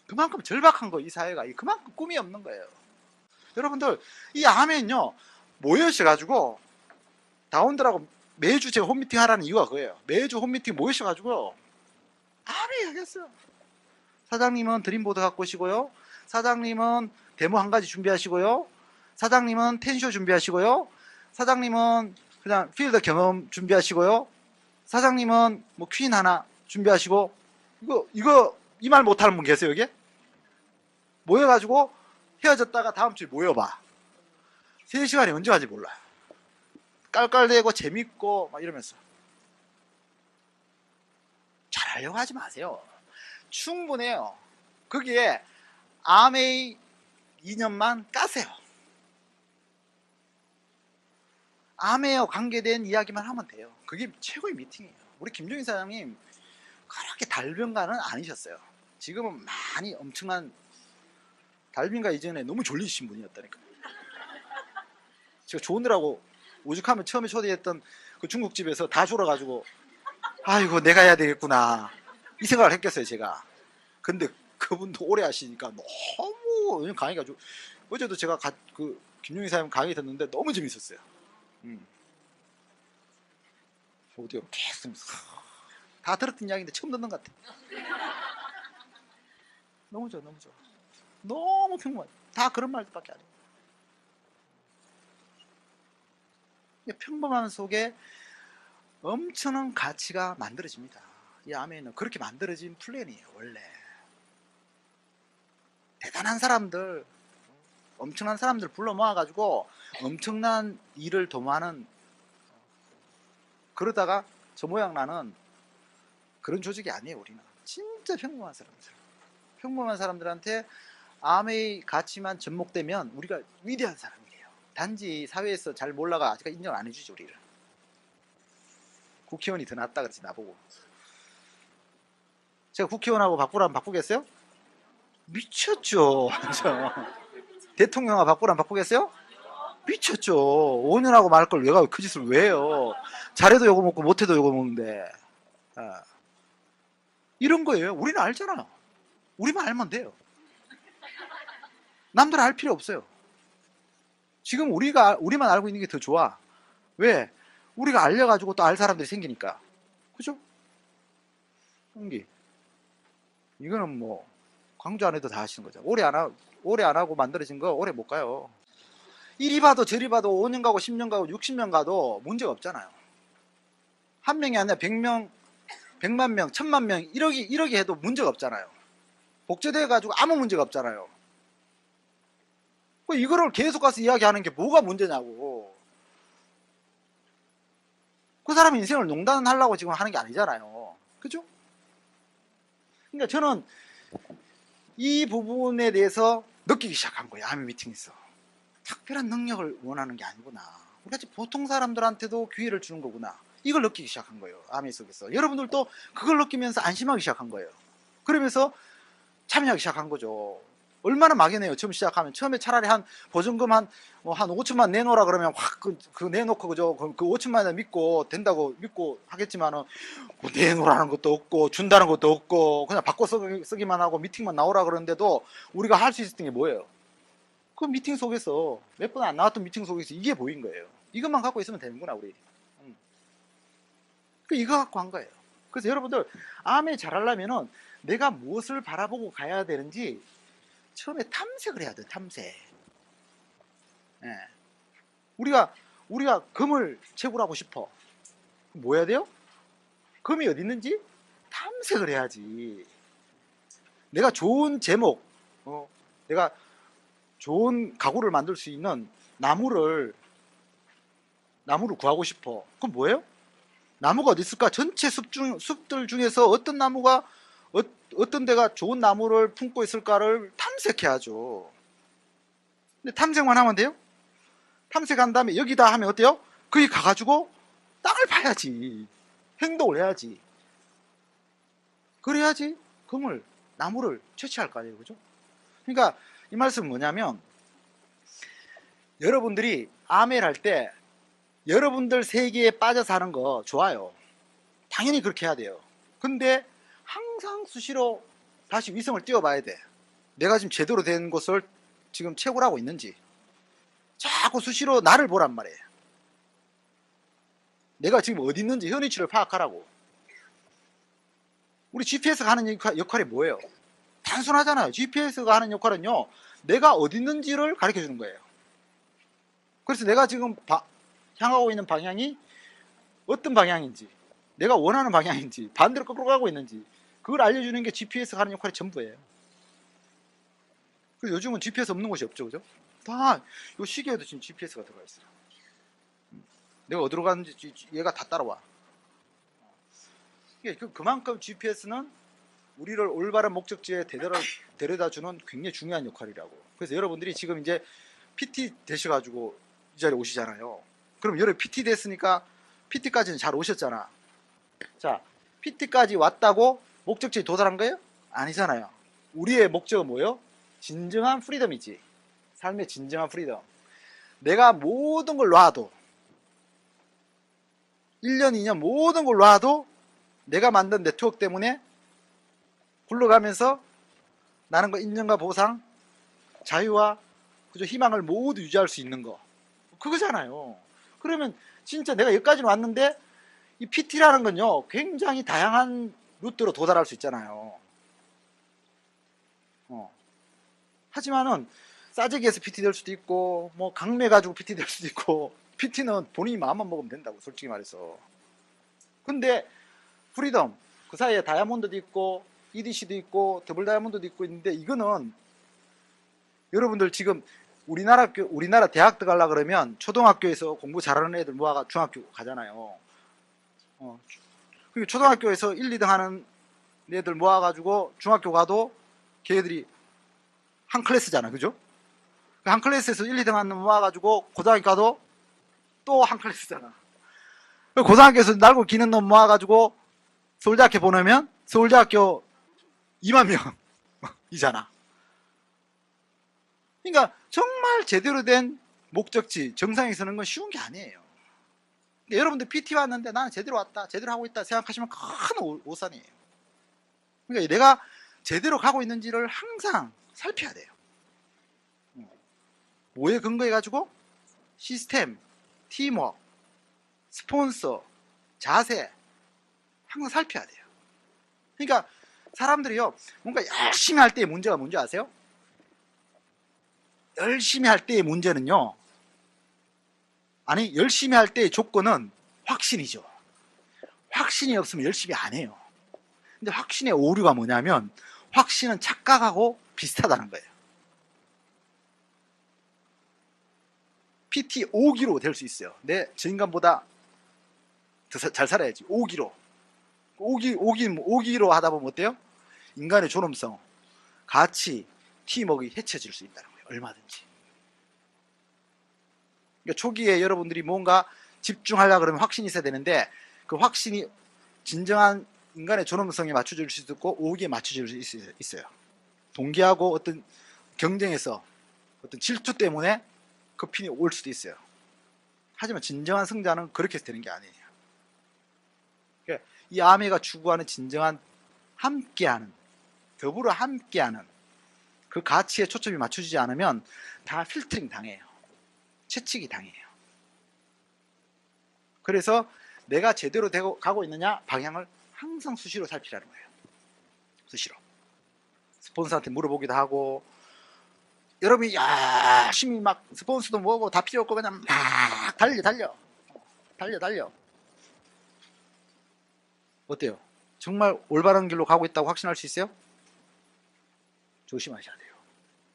그만큼 절박한 거, 이 사회가. 그만큼 꿈이 없는 거예요. 여러분들, 이 암엔요, 모여셔가지고, 다운들하고 매주 제가 홈미팅 하라는 이유가 그거예요. 매주 홈미팅 모여셔가지고, 암에 하겠어요. 사장님은 드림보드 갖고 오시고요. 사장님은 데모 한 가지 준비하시고요. 사장님은 텐쇼 준비하시고요. 사장님은 그냥 필드 경험 준비하시고요. 사장님은 뭐 퀸 하나 준비하시고. 이 말 못하는 분 계세요, 여기? 모여가지고 헤어졌다가 다음 주에 모여봐. 3시간이 언제 가지 몰라요. 깔깔대고 재밌고 막 이러면서. 잘하려고 하지 마세요. 충분해요. 거기에 아메이 2년만 까세요. 아메와 관계된 이야기만 하면 돼요. 그게 최고의 미팅이에요. 우리 김종인 사장님 그렇게 달변가는 아니셨어요. 지금은 많이 엄청난, 달변가 이전에 너무 졸리신 분이었다니까. 제가 좋으느라고 오죽하면 처음에 초대했던 그 중국집에서 다 졸아가지고 아이고 내가 해야 되겠구나 이 생각을 했겠어요, 제가. 근데 그분도 오래 하시니까 너무 강의가 어제도 제가 그 김용희 사장님 강의 듣는데 너무 재밌었어요. 오디오 계속 다 들었던 이야기인데 처음 듣는 것 같아. 너무 좋아, 너무 좋아. 너무 평범해. 다 그런 말들밖에 안 해요. 평범함 속에 엄청난 가치가 만들어집니다. 이 아멘은 그렇게 만들어진 플랜이에요, 원래. 대단한 사람들, 엄청난 사람들 불러 모아가지고 엄청난 일을 도모하는, 그러다가 저 모양 나는 그런 조직이 아니에요. 우리는 진짜 평범한 사람들, 평범한 사람들한테 암의 가치만 접목되면 우리가 위대한 사람이에요. 단지 사회에서 잘 몰라가 아직 인정 안 해주지. 우리를 국회의원이 더 낫다 그랬지, 나보고. 제가 국회의원하고 바꾸라면 바꾸겠어요? 미쳤죠. 대통령하고 바꾸라면 바꾸겠어요? 미쳤죠. 5년하고 말 걸 내가 그 짓을 왜 해요? 잘해도 요거 먹고 못해도 요거 먹는데. 이런 거예요. 우리는 알잖아요. 우리만 알면 돼요. 남들 알 필요 없어요. 지금 우리만 알고 있는 게 더 좋아. 왜? 우리가 알려가지고 또 알 사람들이 생기니까. 그죠? 연기. 이거는 뭐 강조 안 해도 다 하시는 거죠. 오래 안 하고 만들어진 거 오래 못 가요. 이리 봐도 저리 봐도 5년 가고 10년 가고 60년 가도 문제가 없잖아요. 한 명이 아니라 100명, 100만 명, 1000만 명, 1억이 해도 문제가 없잖아요. 복제돼 가지고 아무 문제가 없잖아요. 이거를 계속 가서 이야기하는 게 뭐가 문제냐고. 그 사람의 인생을 농단하려고 지금 하는 게 아니잖아요. 그죠? 그러니까 저는 이 부분에 대해서 느끼기 시작한 거예요. 아미 미팅에서. 특별한 능력을 원하는 게 아니구나. 우리가 보통 사람들한테도 기회를 주는 거구나. 이걸 느끼기 시작한 거예요. 아미 속에서. 여러분들도 그걸 느끼면서 안심하기 시작한 거예요. 그러면서 참여하기 시작한 거죠. 얼마나 막연해요. 처음 시작하면. 처음에 차라리 한 보증금 한 5천만 내놓으라 그러면 확 그 내놓고, 그죠? 그 5천만 원 믿고 된다고 믿고 하겠지만은 내놓으라는 것도 없고 준다는 것도 없고 그냥 바꿔 쓰기만 하고 미팅만 나오라 그러는데도 우리가 할 수 있었던 게 뭐예요? 그 미팅 속에서 몇 번 안 나왔던 미팅 속에서 이게 보인 거예요. 이것만 갖고 있으면 되는구나, 우리. 이거 갖고 한 거예요. 그래서 여러분들 암에 잘하려면은 내가 무엇을 바라보고 가야 되는지 처음에 탐색을 해야 돼. 탐색. 예. 우리가 금을 채굴하고 싶어. 뭐 해야 돼요? 금이 어디 있는지 탐색을 해야지. 내가 좋은 제목, 내가 좋은 가구를 만들 수 있는 나무를 구하고 싶어. 그럼 뭐예요? 나무가 어디 있을까? 전체 숲들 중에서 어떤 나무가 어떤 데가 좋은 나무를 품고 있을까를 탐색해야죠. 근데 탐색만 하면 돼요? 탐색한 다음에 여기다 하면 어때요? 거기 가가지고 땅을 파야지. 행동을 해야지. 그래야지 금을, 나무를 채취할 거 아니에요. 그죠? 그러니까 이 말씀은 뭐냐면, 여러분들이 아멘 할 때 여러분들 세계에 빠져 사는 거 좋아요. 당연히 그렇게 해야 돼요. 근데 항상 수시로 다시 위성을 띄워봐야 돼. 내가 지금 제대로 된 곳을 지금 채굴하고 있는지. 자꾸 수시로 나를 보란 말이에요. 내가 지금 어디 있는지 현위치를 파악하라고. 우리 GPS가 하는 역할이 뭐예요? 단순하잖아요. GPS가 하는 역할은요, 내가 어디 있는지를 가르쳐 주는 거예요. 그래서 내가 지금 향하고 있는 방향이 어떤 방향인지, 내가 원하는 방향인지, 반대로 거꾸로 가고 있는지, 그걸 알려주는 게 GPS가 하는 역할이 전부예요. 그래서 요즘은 GPS 없는 곳이 없죠. 그죠? 다 이 시계에도 지금 GPS가 들어가 있어요. 내가 어디로 가는지 얘가 다 따라와. 그만큼 GPS는 우리를 올바른 목적지에 데려다주는 굉장히 중요한 역할이라고. 그래서 여러분들이 지금 이제 PT 되셔가지고 이 자리에 오시잖아요. 그럼 여러분 PT 됐으니까 PT까지는 잘 오셨잖아. 자, PT까지 왔다고 목적지에 도달한 거예요? 아니잖아요. 우리의 목적은 뭐예요? 진정한 프리덤이지. 삶의 진정한 프리덤. 내가 모든 걸 놔도, 1년, 2년 모든 걸 놔도 내가 만든 네트워크 때문에 굴러가면서 나는 그 인정과 보상, 자유와 그저 희망을 모두 유지할 수 있는 거, 그거잖아요. 그러면 진짜 내가 여기까지 왔는데, 이 PT라는 건요 굉장히 다양한 루트로 도달할 수 있잖아요. 하지만은 싸제기에서 PT 될 수도 있고, 뭐 강매 가지고 PT 될 수도 있고, PT는 본인이 마음만 먹으면 된다고, 솔직히 말해서. 근데 프리덤, 그 사이에 다이아몬드도 있고 EDC도 있고 더블 다이아몬드도 있고 있는데, 이거는 여러분들 지금 우리나라 대학 들어가려 그러면 초등학교에서 공부 잘하는 애들 모아가 중학교 가잖아요. 그리고 초등학교에서 1, 2등 하는 애들 모아가지고 중학교 가도 걔들이 한 클래스잖아. 그죠? 한 클래스에서 1, 2등 하는 모아가지고 고등학교 가도 또 한 클래스잖아. 고등학교에서 날고 기는 놈 모아가지고 서울대학교 보내면 서울대학교 2만 명이잖아. 그러니까 정말 제대로 된 목적지, 정상에 서는 건 쉬운 게 아니에요. 여러분들 PT 왔는데 나는 제대로 왔다, 제대로 하고 있다 생각하시면 큰 오산이에요. 그러니까 내가 제대로 가고 있는지를 항상 살펴야 돼요. 뭐에 근거해가지고? 시스템, 팀워크, 스폰서, 자세, 항상 살펴야 돼요. 그러니까 사람들이요, 뭔가 열심히 할 때의 문제가 뭔지 아세요? 열심히 할 때의 문제는요, 아니, 열심히 할 때의 조건은 확신이죠. 확신이 없으면 열심히 안 해요. 근데 확신의 오류가 뭐냐면, 확신은 착각하고 비슷하다는 거예요. PT 5기로 될 수 있어요. 저 인간보다 더 잘 살아야지. 5기로. 5기로 하다 보면 어때요? 인간의 존엄성, 가치, 팀워크가 해쳐질 수 있다는 거예요. 얼마든지. 그러니까 초기에 여러분들이 뭔가 집중하려고 그러면 확신이 있어야 되는데, 그 확신이 진정한 인간의 존엄성에 맞춰줄 수도 있고 5기에 맞춰줄 수 있어요. 동기하고 어떤 경쟁에서 어떤 질투 때문에 그 핀이 올 수도 있어요. 하지만 진정한 승자는 그렇게 해서 되는 게 아니에요. 그러니까 이 아메가 추구하는 진정한 함께하는, 더불어 함께하는 그 가치에 초점이 맞춰지지 않으면 다 필터링 당해요. 채찍이 당해요. 그래서 내가 제대로 가고 있느냐 방향을 항상 수시로 살피라는 거예요. 수시로. 스폰서한테 물어보기도 하고, 여러분이 열심히 막 스폰서도 뭐고 다 필요 없고 그냥 막 달려. 어때요? 정말 올바른 길로 가고 있다고 확신할 수 있어요? 조심하셔야 돼요.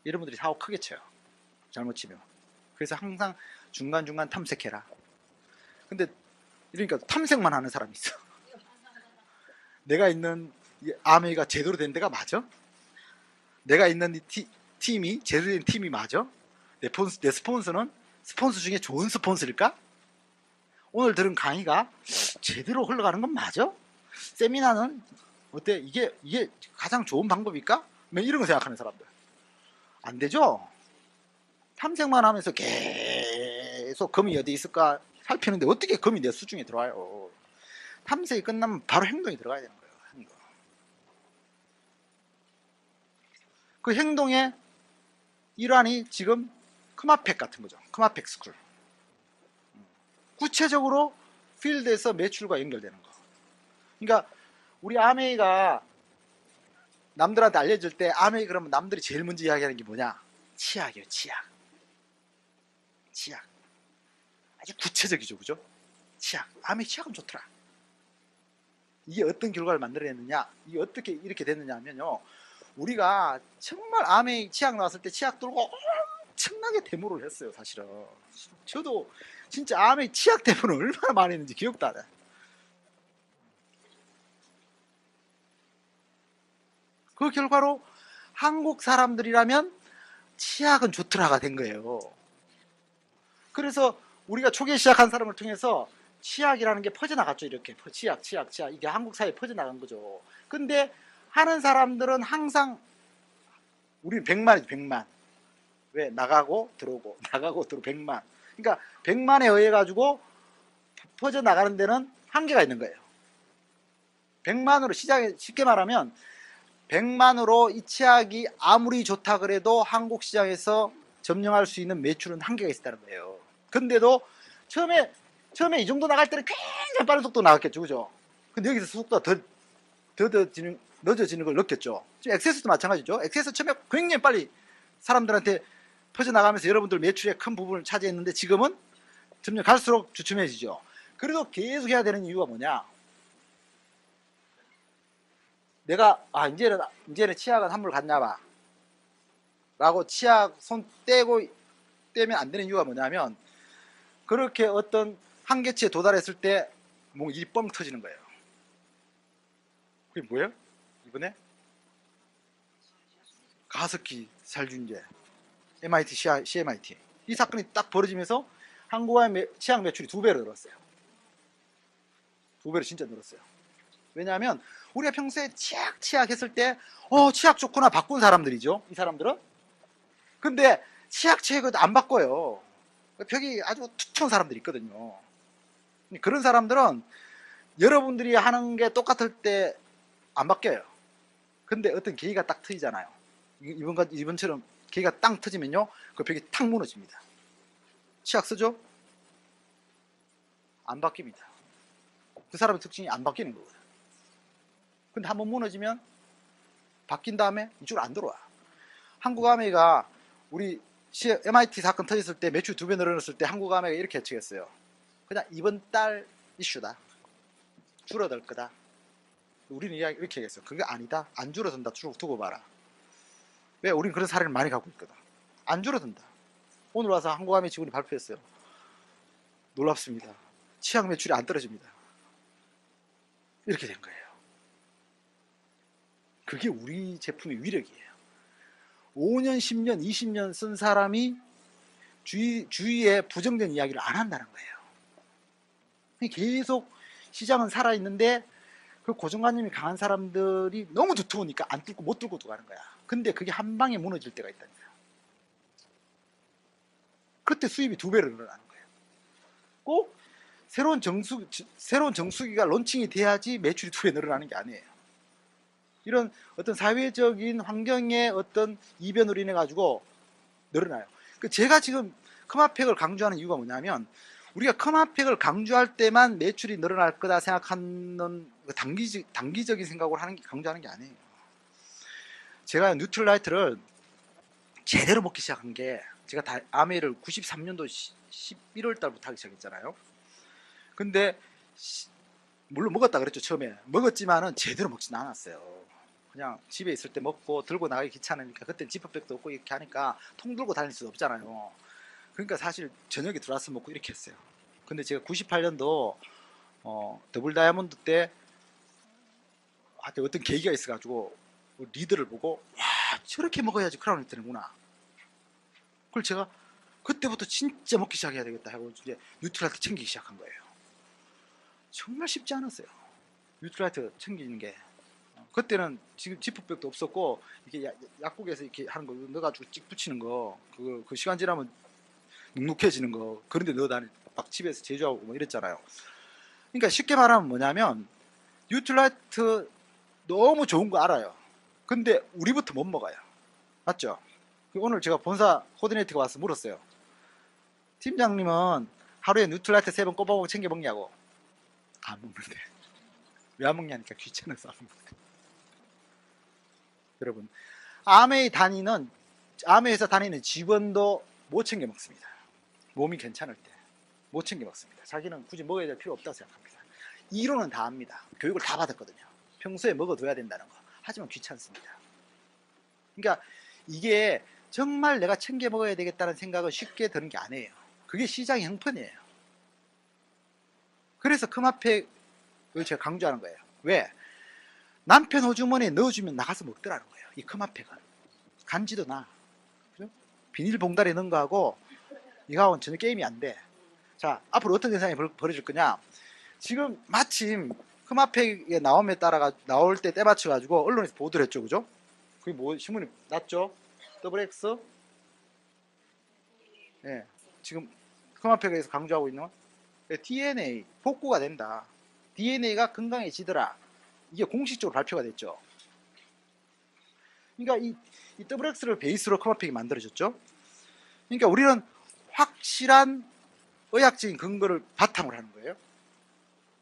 여러분들이 사고 크게 쳐요. 잘못 치면. 그래서 항상 중간중간 탐색해라. 근데 그러니까 탐색만 하는 사람이 있어. 내가 있는 이 아메이가 제대로 된 데가 맞아? 내가 있는 이 팀이 제대로 된 팀이 맞아? 내 스폰서는 스폰서 중에 좋은 스폰서일까? 오늘 들은 강의가 제대로 흘러가는 건 맞아? 세미나는 어때? 이게 가장 좋은 방법일까? 뭐 이런 거 생각하는 사람들 안 되죠? 탐색만 하면서 계속 금이 어디 있을까 살피는데 어떻게 금이 내 수중에 들어와요? 탐색이 끝나면 바로 행동이 들어가야 되는 거예요. 행동. 그 행동의 일환이 지금 크마팩 같은 거죠. 크마팩 스쿨. 구체적으로 필드에서 매출과 연결되는 거. 그러니까 우리 아메이가 남들한테 알려줄 때 아메이 그러면 남들이 제일 먼저 이야기하는 게 뭐냐? 치약이에요. 치약. 치약. 아주 구체적이죠. 그죠? 치약. 아메이 치약은 좋더라. 이게 어떤 결과를 만들어냈느냐? 이게 어떻게 이렇게 됐느냐 하면요. 우리가 정말 아메이 치약 나왔을 때 치약 들고 엄청나게 데모를 했어요. 사실은. 저도 진짜 아메이 치약 데모를 얼마나 많이 했는지 기억도 안 나요. 그 결과로 한국 사람들이라면 치약은 좋더라가 된 거예요. 그래서 우리가 초기에 시작한 사람을 통해서 치약이라는 게 퍼져나갔죠. 이렇게 치약 이게 한국 사회에 퍼져나간 거죠. 근데 하는 사람들은 항상 우리는 100만이죠. 100만. 왜? 나가고 들어오고 나가고 들어오고 100만. 그러니까 100만에 의해 가지고 퍼져나가는 데는 한계가 있는 거예요. 100만으로 시작에 쉽게 말하면 100만으로 이 치약이 아무리 좋다 그래도 한국 시장에서 점령할 수 있는 매출은 한계가 있다는 거예요. 근데도 처음에 이 정도 나갈 때는 굉장히 빠른 속도로 나갔겠죠. 그죠? 근데 여기서 속도가 더 늦어지는 걸 느꼈죠. 지금 엑세스도 마찬가지죠. 엑세스 처음에 굉장히 빨리 사람들한테 퍼져나가면서 여러분들 매출의 큰 부분을 차지했는데 지금은 점점 갈수록 주춤해지죠. 그래도 계속 해야 되는 이유가 뭐냐? 내가 이제는 치약은 한물 갔나 봐 라고 치약 손 떼면 안 되는 이유가 뭐냐면 그렇게 어떤 한계치에 도달했을 때 뭐 일이 뻥 터지는 거예요. 그게 뭐예요? 이번에 가습기 살균제 MIT, CMIT 이 사건이 딱 벌어지면서 한국의 치약 매출이 2배로 늘었어요. 2배로 진짜 늘었어요. 왜냐하면 우리가 평소에 치약 했을 때 치약 좋구나 바꾼 사람들이죠. 이 사람들은. 근데 치약 체액도 안 바꿔요. 벽이 아주 투투한 사람들이 있거든요. 그런 사람들은 여러분들이 하는 게 똑같을 때 안 바뀌어요. 근데 어떤 계기가 딱 트이잖아요. 이번처럼 계기가 땅 터지면요 그 벽이 탁 무너집니다. 치약 쓰죠? 안 바뀝니다. 그 사람의 특징이 안 바뀌는 거거든요. 근데 한번 무너지면 바뀐 다음에 이쪽으로 안 들어와. 한국 아메이가 우리 MIT 사건 터졌을 때 매출 2배 늘어났을 때 한국 아메이가 이렇게 예측했어요. 그냥 이번 달 이슈다. 줄어들 거다. 우리는 이렇게 얘기했어요. 그게 아니다. 안 줄어든다. 쭉 두고 봐라. 왜? 우리는 그런 사례를 많이 갖고 있거든. 안 줄어든다. 오늘 와서 한국 아메이 직원이 발표했어요. 놀랍습니다. 치약 매출이 안 떨어집니다. 이렇게 된 거예요. 그게 우리 제품의 위력이에요. 5년, 10년, 20년 쓴 사람이 주위에 부정된 이야기를 안 한다는 거예요. 계속 시장은 살아있는데 그 고정관념이 강한 사람들이 너무 두터우니까 안 뚫고 못 뚫고 가는 거야. 근데 그게 한 방에 무너질 때가 있다는 거야. 그때 수입이 2배로 늘어나는 거예요. 꼭 새로운 정수기가 론칭이 돼야지 매출이 2배 늘어나는 게 아니에요. 이런 어떤 사회적인 환경의 어떤 이변으로 인해 가지고 늘어나요. 제가 지금 커마팩을 강조하는 이유가 뭐냐면 우리가 커마팩을 강조할 때만 매출이 늘어날 거다 생각하는 단기적인 생각으로 강조하는 게 아니에요. 제가 뉴트럴라이트를 제대로 먹기 시작한 게 제가 아메이를 93년도 11월 달부터 하기 시작했잖아요. 근데 물론 먹었다 그랬죠. 처음에 먹었지만은 제대로 먹진 않았어요. 그냥 집에 있을 때 먹고 들고 나가기 귀찮으니까 그때 지퍼백도 없고 이렇게 하니까 통 들고 다닐 수 없잖아요. 그러니까 사실 저녁에 들어와서 먹고 이렇게 했어요. 근데 제가 98년도 더블 다이아몬드 때 어떤 계기가 있어가지고 리더를 보고 와 저렇게 먹어야지 크라운이 되는구나. 그걸 제가 그때부터 진짜 먹기 시작해야 되겠다 하고 이제 뉴트라이트 챙기기 시작한 거예요. 정말 쉽지 않았어요. 뉴트라이트 챙기는 게. 그때는 지금 지프백도 없었고 이게 약국에서 이렇게 하는 거 넣어가지고 찍 붙이는 거 그 시간 지나면 눅눅해지는 거 그런데 넣어 다니 막 집에서 제조하고 뭐 이랬잖아요. 그러니까 쉽게 말하면 뭐냐면 뉴트라이트 너무 좋은 거 알아요. 근데 우리부터 못 먹어요. 맞죠? 오늘 제가 본사 코디네이터가 와서 물었어요. 팀장님은 하루에 뉴트라이트 3번 꼬박꼬박 챙겨 먹냐고. 안 먹는데. 왜 안 먹냐니까 귀찮아서 안 먹는데. 여러분, 아메 회사 다니는 직원도 못 챙겨 먹습니다. 몸이 괜찮을 때 못 챙겨 먹습니다. 자기는 굳이 먹어야 될 필요 없다고 생각합니다. 이론은 다 압니다. 교육을 다 받았거든요. 평소에 먹어둬야 된다는 거. 하지만 귀찮습니다. 그러니까 이게 정말 내가 챙겨 먹어야 되겠다는 생각은 쉽게 드는 게 아니에요. 그게 시장의 형편이에요. 그래서 크마팩을 제가 강조하는 거예요. 왜? 남편 호주머니에 넣어주면 나가서 먹더라는 거예요. 이 크마팩은 간지도 나. 그죠? 비닐봉다리에 넣은 거하고 이거하고는 전혀 게임이 안 돼. 자, 앞으로 어떤 현상이 벌어질 거냐? 지금 마침 크마팩에 나옴에 따라가 나올 때 맞춰 가지고 언론에서 보도를 했죠, 그죠? 그게 뭐 신문이 났죠? 더블 X? 예, 지금 크마팩에서 강조하고 있는 건 DNA 복구가 된다. DNA가 건강해지더라. 이게 공식적으로 발표가 됐죠. 그러니까 이 더블 X를 베이스로 크마팩이 만들어졌죠. 그러니까 우리는 확실한 의학적인 근거를 바탕으로 하는 거예요.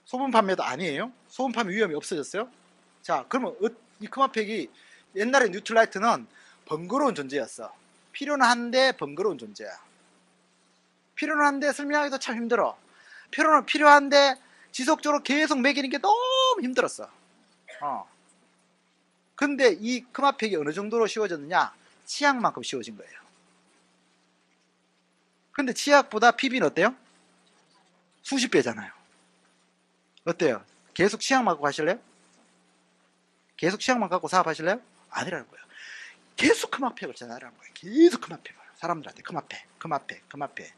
소분 판매도 아니에요. 소분 판매 위험이 없어졌어요. 자, 그러면 이 크마팩이 옛날에 뉴트라이트는 번거로운 존재였어. 필요는 한데 번거로운 존재야. 필요는 한데 설명하기도 참 힘들어. 필요한데 지속적으로 계속 먹이는 게 너무 힘들었어. 근데 이 크마팩이 어느 정도로 쉬워졌느냐? 치약만큼 쉬워진 거예요. 근데 치약보다 PB는 어때요? 수십 배잖아요. 어때요? 계속 치약만 갖고 가실래요? 계속 치약만 갖고 사업하실래요? 아니라는 거예요. 계속 크마팩을 전하라는 거예요. 계속 크마팩을. 사람들한테 크마팩.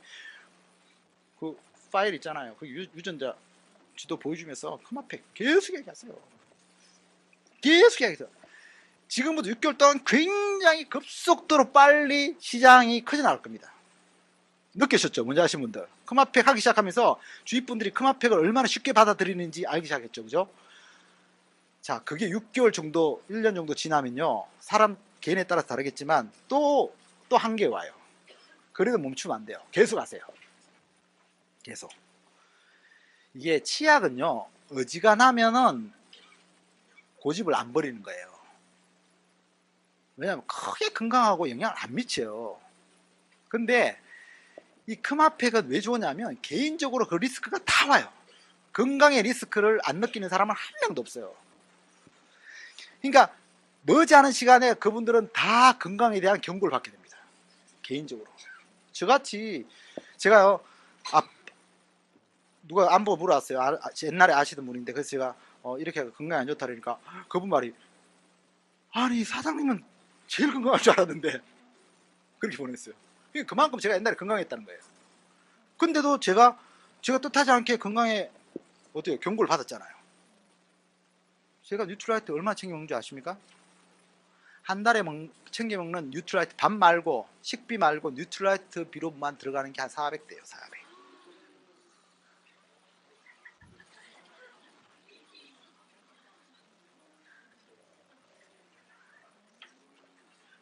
그 파일 있잖아요. 그 유전자 지도 보여주면서 크마팩 계속 얘기하세요. 계속 얘기해서 지금부터 6개월 동안 굉장히 급속도로 빨리 시장이 커져 나갈 겁니다. 느끼셨죠? 뭔지 아시는 분들. 크마팩 하기 시작하면서 주위 분들이 크마팩을 얼마나 쉽게 받아들이는지 알기 시작했죠. 그죠? 자, 그게 6개월 정도, 1년 정도 지나면요. 사람 개인에 따라서 다르겠지만 또 한계에 와요. 그래도 멈추면 안 돼요. 계속 하세요. 계속. 이게 치약은요. 어지간하면은 고집을 안 버리는 거예요. 왜냐하면 크게 건강하고 영향을 안 미쳐요. 근데 이 크마팩은 왜 좋으냐면 개인적으로 그 리스크가 다 와요. 건강의 리스크를 안 느끼는 사람은 한 명도 없어요. 그러니까 머지않은 시간에 그분들은 다 건강에 대한 경고를 받게 됩니다. 개인적으로. 저같이 제가요, 누가 안보 물어왔어요. 옛날에 아시던 분인데 그래서 제가 이렇게 건강에 안 좋다 그러니까 그분 말이, 아니 사장님은 제일 건강할 줄 알았는데, 그렇게 보냈어요. 그만큼 제가 옛날에 건강했다는 거예요. 근데도 제가 뜻하지 않게 건강에 어때요? 경고를 받았잖아요. 제가 뉴트라이트 얼마 챙겨 먹는 줄 아십니까? 한 달에 챙겨 먹는 뉴트라이트 밥 말고 식비 말고 뉴트라이트 비로만 들어가는 게 한 400대예요. 400.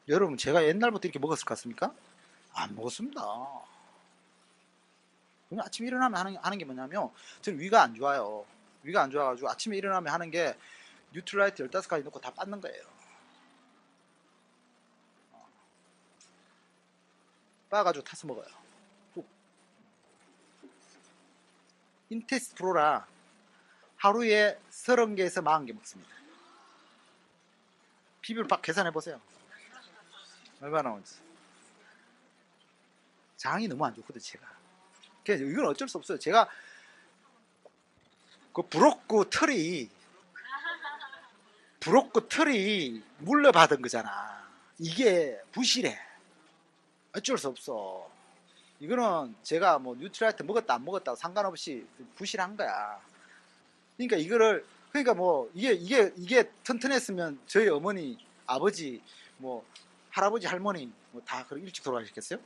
여러분, 제가 옛날부터 이렇게 먹었을 것 같습니까? 안 먹었습니다. 그럼 아침에 일어나면 하는 게 뭐냐면, 저는 위가 안 좋아요. 위가 안 좋아가지고 아침에 일어나면 하는 게 뉴트라이트 15가지 넣고 다 빻는 거예요. 빻아가지고 타서 먹어요. 인테스 프로라 하루에 30개에서 40개 먹습니다. 비율 계산해보세요. 얼마나 나오는지. 장이 너무 안 좋거든, 제가. 그래서 이건 어쩔 수 없어요. 제가 그 브로크 틀이 물려받은 거잖아. 이게 부실해. 어쩔 수 없어. 이거는 제가 뭐 뉴트라이트 먹었다 안 먹었다 상관없이 부실한 거야. 그러니까 이거를 그러니까 뭐 이게 튼튼했으면 저희 어머니, 아버지, 뭐 할아버지, 할머니 뭐 다 그렇게 일찍 돌아가셨겠어요?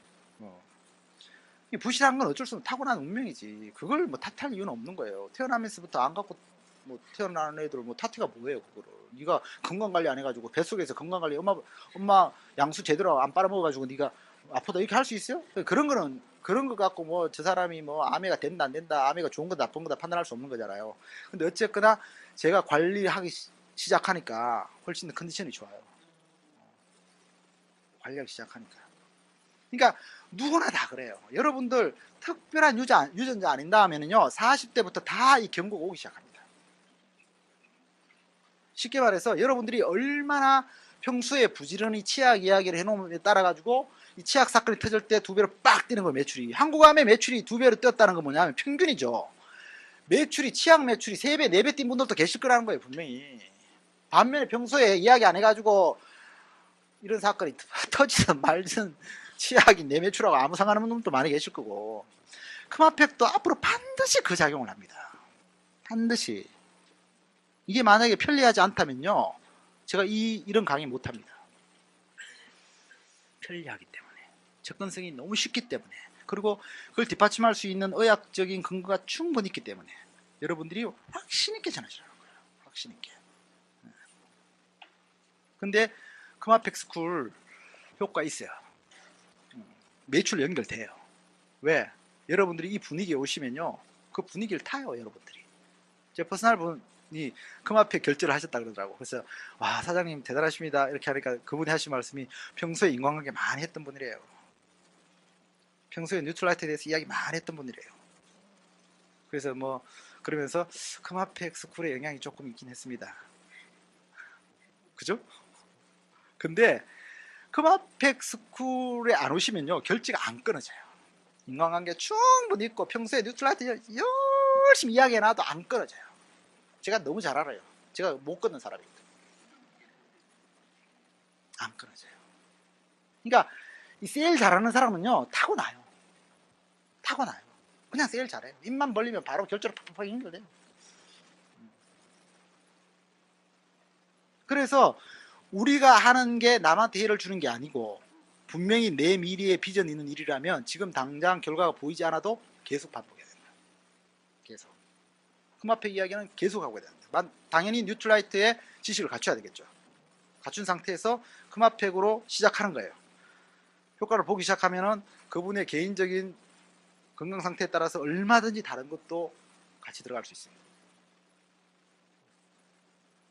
이 부실한 건 어쩔 수 없는 타고난 운명이지. 그걸 뭐 탓할 이유는 없는 거예요. 태어나면서부터 안 갖고 뭐 태어난 애들 뭐 탓해가 뭐예요 그거를. 네가 건강 관리 안 해가지고 뱃속에서 건강 관리 엄마 양수 제대로 안 빨아먹어가지고 네가 아프다 이렇게 할 수 있어요? 그런 거 갖고 뭐 저 사람이 뭐 아메가 된다 안 된다, 아메가 좋은 거다 나쁜 거다 판단할 수 없는 거잖아요. 근데 어쨌거나 제가 관리하기 시작하니까 훨씬 더 컨디션이 좋아요. 관리하기 시작하니까. 그러니까 누구나 다 그래요. 여러분들 특별한 유전자 아닌다 하면은요 40대부터 다 이 경고가 오기 시작합니다. 쉽게 말해서 여러분들이 얼마나 평소에 부지런히 치약 이야기를 해놓음에 따라 가지고 이 치약 사건이 터질 때 2배로 빡 뛰는 거 매출이. 한국암의 매출이 2배로 뛰었다는 건 뭐냐면 평균이죠. 매출이 치약 매출이 3배 4배 뛴 분들도 계실 거라는 거예요 분명히. 반면에 평소에 이야기 안 해가지고 이런 사건이 터지든 말든 치약이 내 매출하고 아무 상관없는 분도 많이 계실 거고, 크마팩도 앞으로 반드시 그 작용을 합니다. 반드시. 이게 만약에 편리하지 않다면요 제가 이런 강의 못합니다. 편리하기 때문에, 접근성이 너무 쉽기 때문에, 그리고 그걸 뒷받침할 수 있는 의학적인 근거가 충분히 있기 때문에 여러분들이 확신 있게 전하시라는 거예요. 확신 있게. 근데 크마팩 스쿨 효과 있어요. 매출 연결돼요. 왜? 여러분들이 이 분위기에 오시면요 그 분위기를 타요. 여러분들이 제 퍼스널 분이 크마팩 결제를 하셨다 그러더라고. 그래서 와 사장님 대단하십니다 이렇게 하니까 그분이 하신 말씀이 평소에 인간관계 많이 했던 분이래요. 평소에 뉴트라이트에 대해서 이야기 많이 했던 분이래요. 그래서 뭐 그러면서 크마팩 스쿨의 영향이 조금 있긴 했습니다. 그죠? 근데 크마팩 스쿨에 안 오시면요 결제가 안 끊어져요. 인간관계 충분히 있고 평소에 뉴트라이트 열심히 이야기해놔도 안 끊어져요. 제가 너무 잘 알아요. 제가 못 끊는 사람입니다. 안 끊어져요. 그러니까 이 세일 잘하는 사람은요 타고나요. 타고나요. 그냥 세일 잘해요. 입만 벌리면 바로 결제로 팍팍 연결돼요. 그래서 우리가 하는 게 남한테 해를 주는 게 아니고 분명히 내 미래에 비전 있는 일이라면 지금 당장 결과가 보이지 않아도 계속 반복해야 된다. 계속. 크마팩 이야기는 계속 하고 해야 된다. 당연히 뉴트라이트의 지식을 갖춰야 되겠죠. 갖춘 상태에서 크마팩으로 시작하는 거예요. 효과를 보기 시작하면은 그분의 개인적인 건강 상태에 따라서 얼마든지 다른 것도 같이 들어갈 수 있습니다.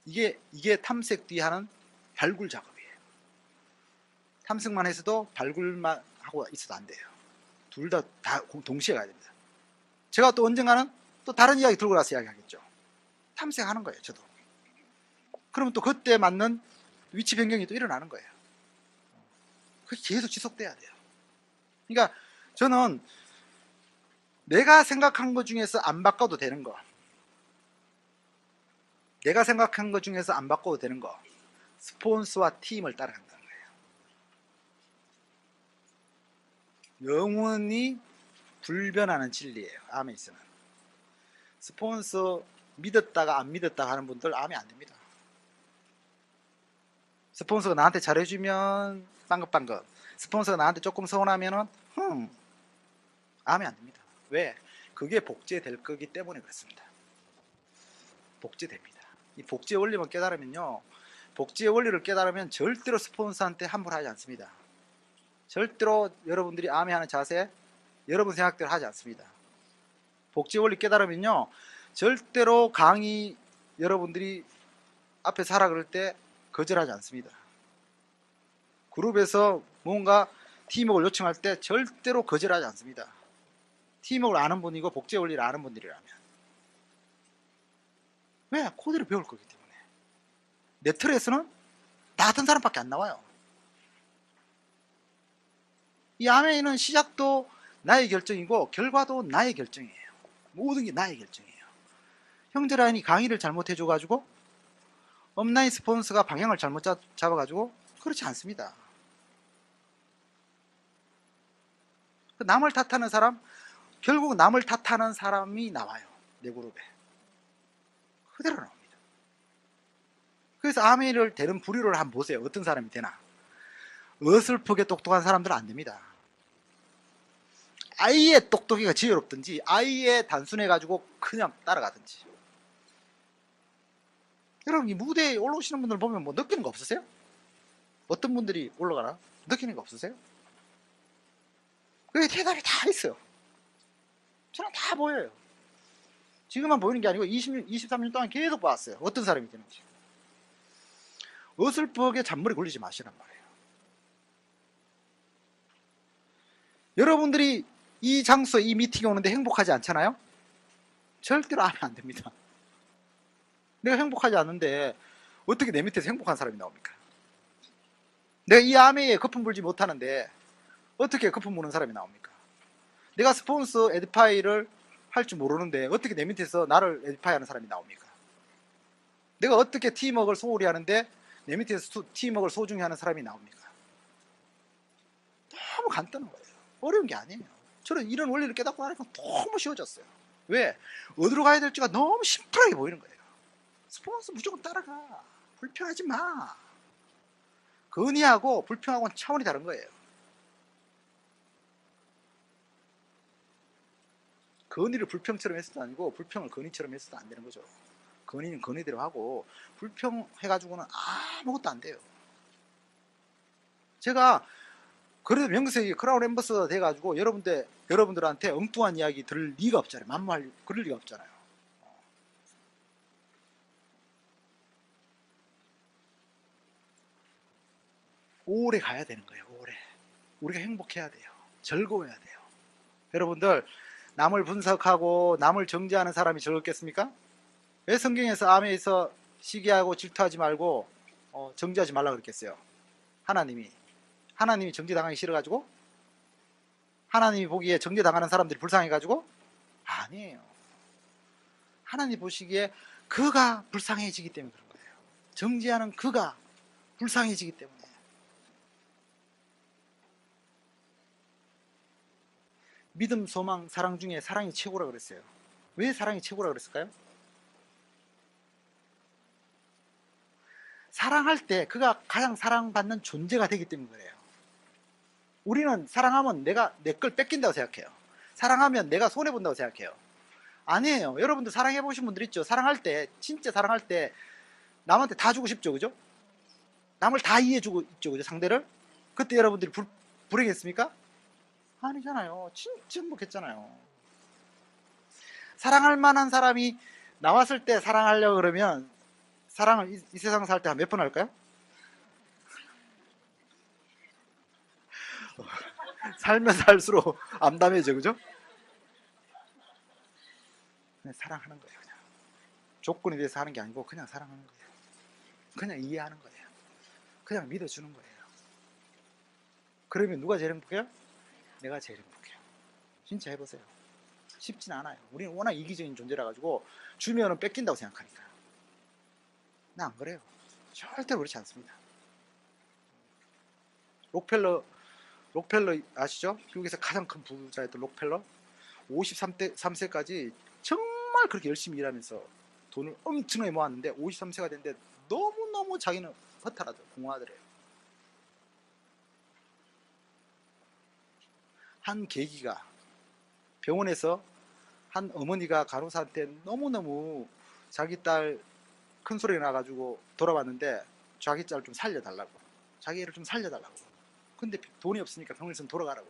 이게 탐색 뒤에 하는 발굴 작업이에요. 탐색만 해서도 발굴만 하고 있어도 안 돼요. 둘 다 동시에 가야 됩니다. 제가 또 언젠가는 또 다른 이야기 들고 나서 이야기하겠죠. 탐색하는 거예요. 저도. 그러면 또 그때 맞는 위치 변경이 또 일어나는 거예요. 그게 계속 지속돼야 돼요. 그러니까 저는 내가 생각한 것 중에서 안 바꿔도 되는 거, 내가 생각한 것 중에서 안 바꿔도 되는 거, 스폰서와 팀을 따라간다는 거예요. 영원히 불변하는 진리예요. 암에 있어는. 스폰서 믿었다가 안 믿었다가 하는 분들 암에 안 됩니다. 스폰서가 나한테 잘해주면 빵긋빵긋, 스폰서가 나한테 조금 서운하면은 암에 안 됩니다. 왜? 그게 복제될 거기 때문에 그렇습니다. 복제됩니다. 이 복제 원리만 깨달으면요, 복제 원리를 깨달으면 절대로 스폰서한테 함부로하지 않습니다. 절대로 여러분들이 암에 하는 자세, 여러분 생각대로 하지 않습니다. 복제 원리 깨달으면요 절대로 강의 여러분들이 앞에서 하라 그럴 때 거절하지 않습니다. 그룹에서 뭔가 팀워크를 요청할 때 절대로 거절하지 않습니다. 팀워크를 아는 분이고 복제 원리를 아는 분들이라면. 왜? 코드를 배울 거기 때문에. 내 틀에서는 나 같은 사람밖에 안 나와요. 이 암에 있는 시작도 나의 결정이고 결과도 나의 결정이에요. 모든 게 나의 결정이에요. 형제라인이 강의를 잘못해줘가지고 업라인 스폰서가 방향을 잘못 잡아가지고 그렇지 않습니다. 남을 탓하는 사람, 결국 남을 탓하는 사람이 나와요. 내 그룹에 그대로 나옵니다. 그래서 아멘을 되는 부류를 한번 보세요. 어떤 사람이 되나. 어설프게 똑똑한 사람들은 안 됩니다. 아예 똑똑이가 지혜롭든지 아예 단순해가지고 그냥 따라가든지. 여러분 이 무대에 올라오시는 분들 보면 뭐 느끼는 거 없으세요? 어떤 분들이 올라가나? 느끼는 거 없으세요? 그게 대답이 다 있어요. 저는 다 보여요. 지금만 보이는 게 아니고 23년 동안 계속 봤어요. 어떤 사람이 되는지. 어설프게 잔머리 굴리지 마시란 말이에요. 여러분들이 이 장소에 이 미팅에 오는데 행복하지 않잖아요? 절대로 하면 안 됩니다. 내가 행복하지 않은데 어떻게 내 밑에서 행복한 사람이 나옵니까? 내가 이 아메에 거품 불지 못하는데 어떻게 거품 부는 사람이 나옵니까? 내가 스폰서 에드파이를 할 줄 모르는데 어떻게 내 밑에서 나를 에드파이 하는 사람이 나옵니까? 내가 어떻게 팀워크를 소홀히 하는데 내 밑에서 팀워크를 소중히 하는 사람이 나옵니까? 너무 간단한 거예요. 어려운 게 아니에요. 저는 이런 원리를 깨닫고 나니까 너무 쉬워졌어요. 왜? 어디로 가야 될지가 너무 심플하게 보이는 거예요. 스폰서 무조건 따라가. 불평하지 마. 건의하고 불평하고는 차원이 다른 거예요. 건의를 불평처럼 했어도 아니고 불평을 건의처럼 했어도 안 되는 거죠. 건의는 건의대로 하고 불평해가지고는 아무것도 안 돼요. 제가 그래도 명색이 크라운 엠버서더 돼가지고 여러분들한테 엉뚱한 이야기 들을 리가 없잖아요. 만무할 그럴 리가 없잖아요. 오래 가야 되는 거예요. 오래. 우리가 행복해야 돼요. 즐거워야 돼요. 여러분들 남을 분석하고 남을 정죄하는 사람이 즐겁겠습니까? 왜 성경에서 암에서 시기하고 질투하지 말고 정죄하지 말라 그랬겠어요? 하나님이 정죄당하기 싫어가지고? 하나님이 보기에 정죄당하는 사람들이 불쌍해가지고? 아니에요. 하나님 보시기에 그가 불쌍해지기 때문에 그런 거예요. 정죄하는 그가 불쌍해지기 때문에. 믿음, 소망, 사랑 중에 사랑이 최고라 그랬어요. 왜 사랑이 최고라 그랬을까요? 사랑할 때 그가 가장 사랑받는 존재가 되기 때문에 그래요. 우리는 사랑하면 내가 내 걸 뺏긴다고 생각해요. 사랑하면 내가 손해본다고 생각해요. 아니에요. 여러분들 사랑해보신 분들 있죠? 사랑할 때, 진짜 사랑할 때 남한테 다 주고 싶죠, 그죠? 남을 다 이해해주고 있죠, 그죠? 상대를. 그때 여러분들이 불행했습니까? 아니잖아요. 진짜 행복했잖아요. 사랑할 만한 사람이 나왔을 때 사랑하려고 그러면 사랑을 이 세상 살 때 한 몇 번 할까요? 살면 살수록 암담해져, 그죠? 그냥 사랑하는 거예요. 그냥 조건에 대해서 하는 게 아니고 그냥 사랑하는 거예요. 그냥 이해하는 거예요. 그냥 믿어주는 거예요. 그러면 누가 제일 행복해요? 내가 제일 행복해요. 진짜 해보세요. 쉽진 않아요. 우리는 워낙 이기적인 존재라 가지고 주면은 뺏긴다고 생각하니까. 나 안 그래요. 절대로 그렇지 않습니다. 록펠러 아시죠? 미국에서 가장 큰 부자였던 록펠러. 53세까지 정말 그렇게 열심히 일하면서 돈을 엄청나게 모았는데 53세가 됐는데 너무너무 자기는 허탈하더라고요. 공허하더래요. 한 계기가 병원에서 한 어머니가 간호사한테 너무너무 자기 딸 큰 소리가 나가지고 돌아왔는데 자기 딸을 좀 살려달라고, 자기 애를 좀 살려달라고. 근데 돈이 없으니까 병원에서는 돌아가라고.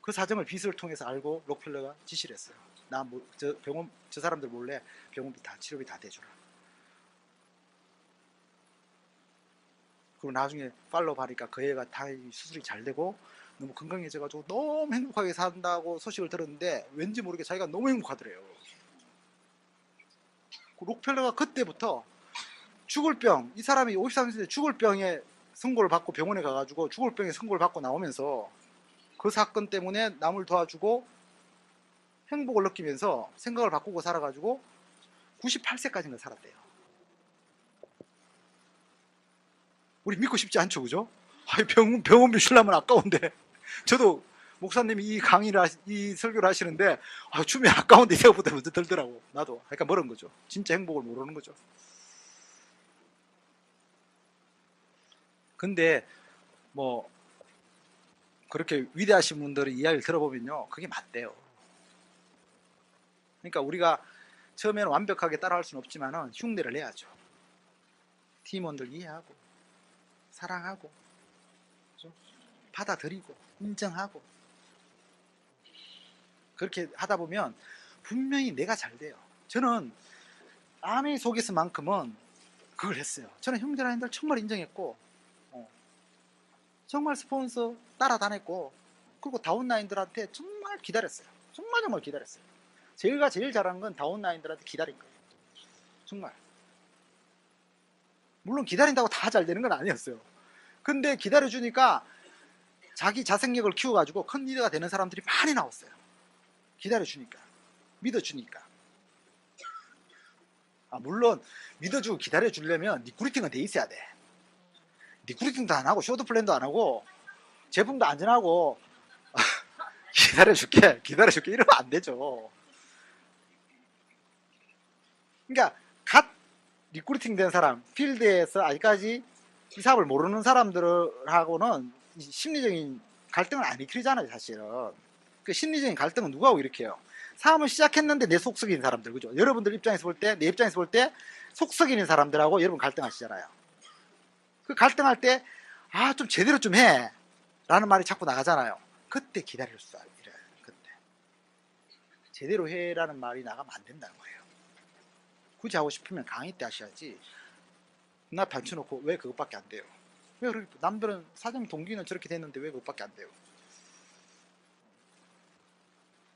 그 사정을 빚을 통해서 알고 록펠러가 지시를 했어요. 저 사람들 몰래 병원비 다, 치료비 다 대주라. 그리고 나중에 팔로우 하니까 그 애가 다 수술이 잘 되고 너무 건강해져가지고 너무 행복하게 산다고 소식을 들었는데 왠지 모르게 자기가 너무 행복하더래요. 록펠러가 그때부터 죽을 병, 이 사람이 53세인데 죽을 병에 선고를 받고 병원에 가가지고 죽을 병에 선고를 받고 나오면서 그 사건 때문에 남을 도와주고 행복을 느끼면서 생각을 바꾸고 살아가지고 98세까지는 살았대요. 우리 믿고 싶지 않죠, 그죠? 아이, 병원비 주려면 아까운데. 저도 목사님이 이 설교를 하시는데, 주면 아까운데 생각보다 먼저 들더라고. 나도. 그러니까 모르는 거죠. 진짜 행복을 모르는 거죠. 근데 뭐 그렇게 위대하신 분들의 이야기를 들어보면요, 그게 맞대요. 그러니까 우리가 처음에는 완벽하게 따라할 수는 없지만은 흉내를 내야죠. 팀원들 이해하고 사랑하고 받아들이고 인정하고, 그렇게 하다 보면 분명히 내가 잘 돼요. 저는 아미 속에서만큼은 그걸 했어요. 저는 형제라인들 정말 인정했고, 정말 스폰서 따라다녔고, 그리고 다운라인들한테 정말 기다렸어요. 정말 기다렸어요. 제가 제일 잘한 건 다운라인들한테 기다린 거예요. 정말. 물론 기다린다고 다 잘 되는 건 아니었어요. 근데 기다려주니까 자기 자생력을 키워가지고 큰 리더가 되는 사람들이 많이 나왔어요. 기다려주니까, 믿어주니까. 물론 믿어주고 기다려주려면 리크루팅은 돼 있어야 돼. 리크루팅도 안 하고 쇼트 플랜도 안 하고 제품도 안전하고 기다려줄게 이러면 안 되죠. 그러니까 갓 리크루팅 된 사람, 필드에서 아직까지 이 사업을 모르는 사람들하고는 심리적인 갈등을 안 일으키잖아요. 사실은 그 심리적인 갈등은 누구하고 일으켜요? 사업을 시작했는데 내 속 썩이는 사람들, 그죠? 여러분들 입장에서 볼 때, 내 입장에서 볼 때 속 썩이는 사람들하고 여러분 갈등하시잖아요. 그 갈등할 때 좀 제대로 좀 해 라는 말이 자꾸 나가잖아요. 그때 기다릴 수 있어요. 그때 제대로 해라는 말이 나가면 안 된다는 거예요. 굳이 하고 싶으면 강의 때 하셔야지. 나 단쳐놓고 왜 그것밖에 안 돼요? 왜 그렇게, 남들은 사장 동기는 저렇게 됐는데 왜 그것밖에 안 돼요?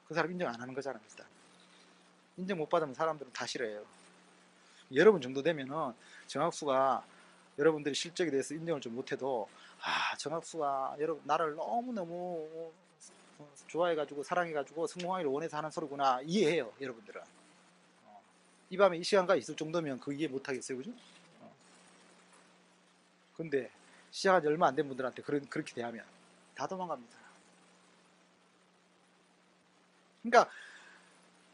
그 사람 인정 안 하는 거잖아요. 일단 인정 못 받으면 사람들은 다 싫어해요. 여러분 정도 되면은 정학수가 여러분들이 실적에 대해서 인정을 좀 못해도, 정학수가 여러분 나를 너무너무 좋아해가지고 사랑해가지고 성공하기를 원해서 하는 소리구나, 이해해요. 여러분들은 이 밤에 이 시간까지 있을 정도면 그 이해 못하겠어요, 그죠? 근데 시작한 지 얼마 안 된 분들한테 그렇게 대하면 다 도망갑니다. 그러니까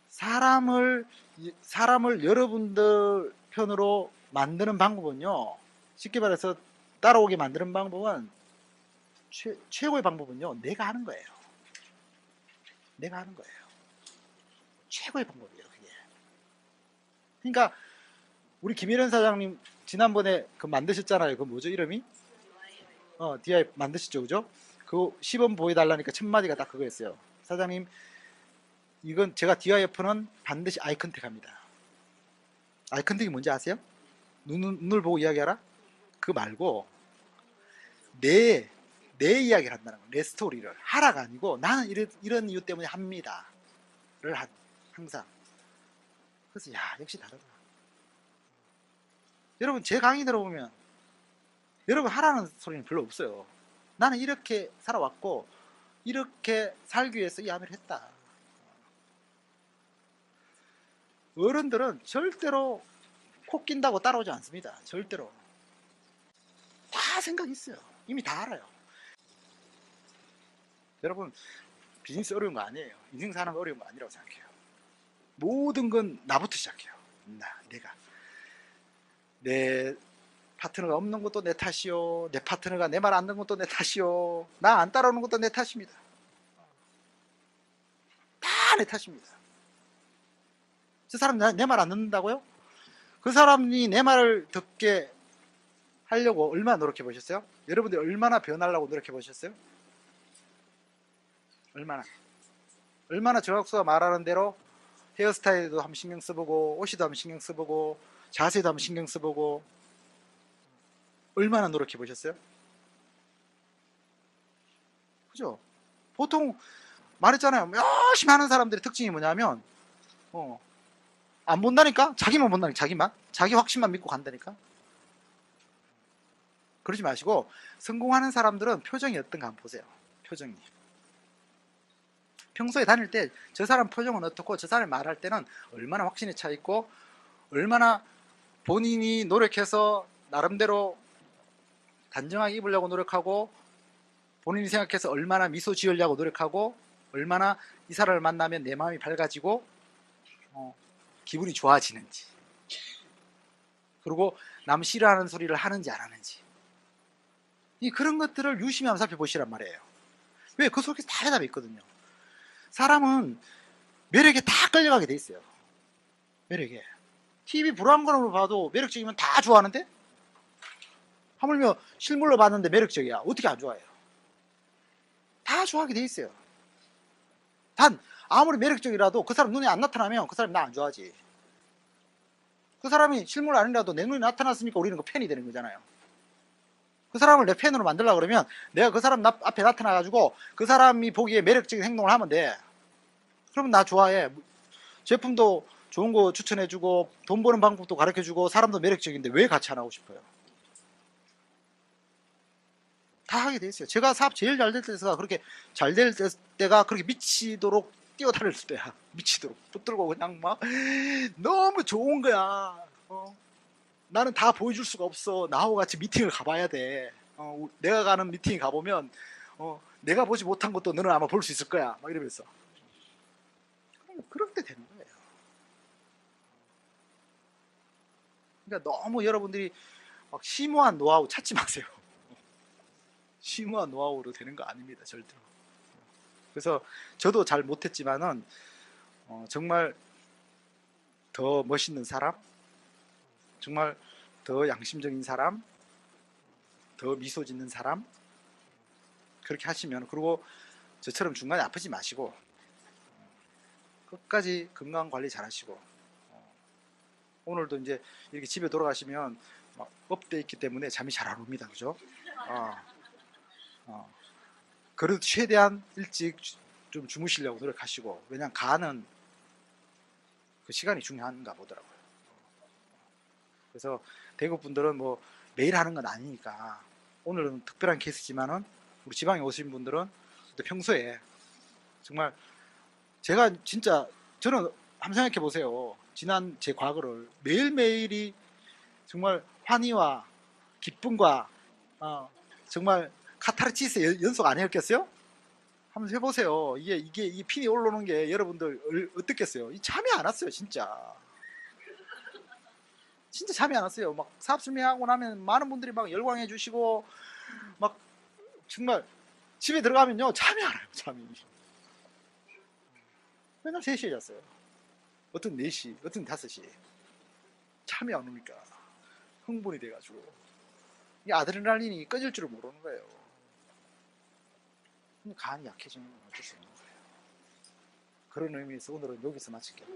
사람을 여러분들 편으로 만드는 방법은요, 쉽게 말해서 따라오게 만드는 방법은, 최고의 방법은요, 내가 하는 거예요. 내가 하는 거예요. 최고의 방법이에요, 그게. 그러니까 우리 김일현 사장님 지난번에 그 만드셨잖아요. 그 뭐죠, 이름이? DI 만드셨죠, 그죠? 그 시범 보여달라니까 첫 마디가 딱 그거였어요. 사장님, 이건 제가 DIF는 반드시 아이 컨택합니다. 아이 컨택이 뭔지 아세요? 눈을 보고 이야기하라? 그 말고 내 이야기를 한다는 거예요. 내 스토리를 하라가 아니고, 나는 이런 이유 때문에 합니다를 항상. 그래서 역시 다르다. 여러분 제 강의 들어보면 여러분 하라는 소리는 별로 없어요. 나는 이렇게 살아왔고 이렇게 살기 위해서 이 암을 했다. 어른들은 절대로 코 낀다고 따라오지 않습니다. 절대로. 다 생각이 있어요. 이미 다 알아요. 여러분, 비즈니스 어려운 거 아니에요. 인생 사는 거 어려운 거 아니라고 생각해요. 모든 건 나부터 시작해요. 내가. 내 파트너가 없는 것도 내 탓이요. 내 파트너가 내 말 안 듣는 것도 내 탓이요. 나 안 따라오는 것도 내 탓입니다. 다 내 탓입니다. 저 사람 내 말 안 듣는다고요? 그 사람이 내 말을 듣게 하려고 얼마나 노력해 보셨어요? 여러분들 얼마나 변하려고 노력해 보셨어요? 얼마나 정학수가 말하는 대로 헤어스타일도 한번 신경 써보고, 옷이도 한번 신경 써보고, 자세도 한번 신경 써보고, 얼마나 노력해 보셨어요? 그죠? 보통 말했잖아요. 열심히 하는 사람들의 특징이 뭐냐면, 안 본다니까? 자기만 본다니까. 자기 확신만 믿고 간다니까. 그러지 마시고, 성공하는 사람들은 표정이 어떤가 한번 보세요. 표정이. 평소에 다닐 때 저 사람 표정은 어떻고, 저 사람이 말할 때는 얼마나 확신에 차 있고, 얼마나 본인이 노력해서 나름대로 단정하게 입으려고 노력하고 본인이 생각해서 얼마나 미소 지으려고 노력하고 얼마나 이 사람을 만나면 내 마음이 밝아지고 기분이 좋아지는지, 그리고 남 싫어하는 소리를 하는지 안 하는지, 그런 것들을 유심히 한번 살펴보시란 말이에요. 왜? 그 속에 다 해답이 있거든요. 사람은 매력에 다 끌려가게 돼 있어요. 매력에. TV 불안감으로 봐도 매력적이면 다 좋아하는데, 하물며 실물로 봤는데 매력적이야, 어떻게 안 좋아해요? 다 좋아하게 돼 있어요. 단 아무리 매력적이라도 그 사람 눈에 안 나타나면 그 사람이 나 안 좋아하지. 그 사람이 실물 아니라도 내 눈에 나타났으니까 우리는 그 팬이 되는 거잖아요. 그 사람을 내 팬으로 만들려고 그러면 내가 그 사람 앞에 나타나가지고 그 사람이 보기에 매력적인 행동을 하면 돼. 그러면 나 좋아해. 제품도 좋은 거 추천해주고 돈 버는 방법도 가르쳐주고 사람도 매력적인데 왜 같이 안 하고 싶어요? 다 하게 돼 있어요. 제가 사업 제일 잘 될 때가 그렇게 잘 될 때가 그렇게 미치도록 뛰어다닐 때야. 미치도록 붙들고 그냥 막 너무 좋은 거야. 나는 다 보여줄 수가 없어. 나하고 같이 미팅을 가봐야 돼. 내가 가는 미팅에 가보면 내가 보지 못한 것도 너는 아마 볼 수 있을 거야. 막 이러면서. 그렇게 되는 거예요. 그러니까 너무 여러분들이 막 심오한 노하우 찾지 마세요. 심오한 노하우로 되는 거 아닙니다, 절대로. 그래서 저도 잘 못했지만은 정말 더 멋있는 사람, 정말 더 양심적인 사람, 더 미소 짓는 사람, 그렇게 하시면, 그리고 저처럼 중간에 아프지 마시고 끝까지 건강 관리 잘 하시고, 오늘도 이제 이렇게 집에 돌아가시면 막 업돼 있기 때문에 잠이 잘 안 옵니다, 그죠? 그래도 최대한 일찍 좀 주무시려고 노력하시고, 왜냐면 간은 그 시간이 중요한가 보더라고요. 그래서 대구 분들은 뭐 매일 하는 건 아니니까 오늘은 특별한 케이스지만은 우리 지방에 오신 분들은 평소에 정말, 제가 진짜, 저는 한번 생각해 보세요. 지난 제 과거를 매일매일이 정말 환희와 기쁨과 정말 카타르시스 연속 아니었겠어요? 한번 해보세요. 이게 이 핀이 올라오는 게 여러분들 어떻겠어요? 잠이 안 왔어요, 진짜. 진짜 잠이 안 왔어요. 막 사업 설명하고 나면 많은 분들이 막 열광해 주시고, 막 정말 집에 들어가면요 잠이 안 와요. 잠이. 맨날 3시에 잤어요. 어떤 4시, 어떤 5시. 잠이 안 오니까 흥분이 돼가지고 이 아드레날린이 꺼질 줄을 모르는 거예요. 간이 약해지는 건 어쩔 수 없는 거예요. 그런 의미에서 오늘은 여기서 마칠게요.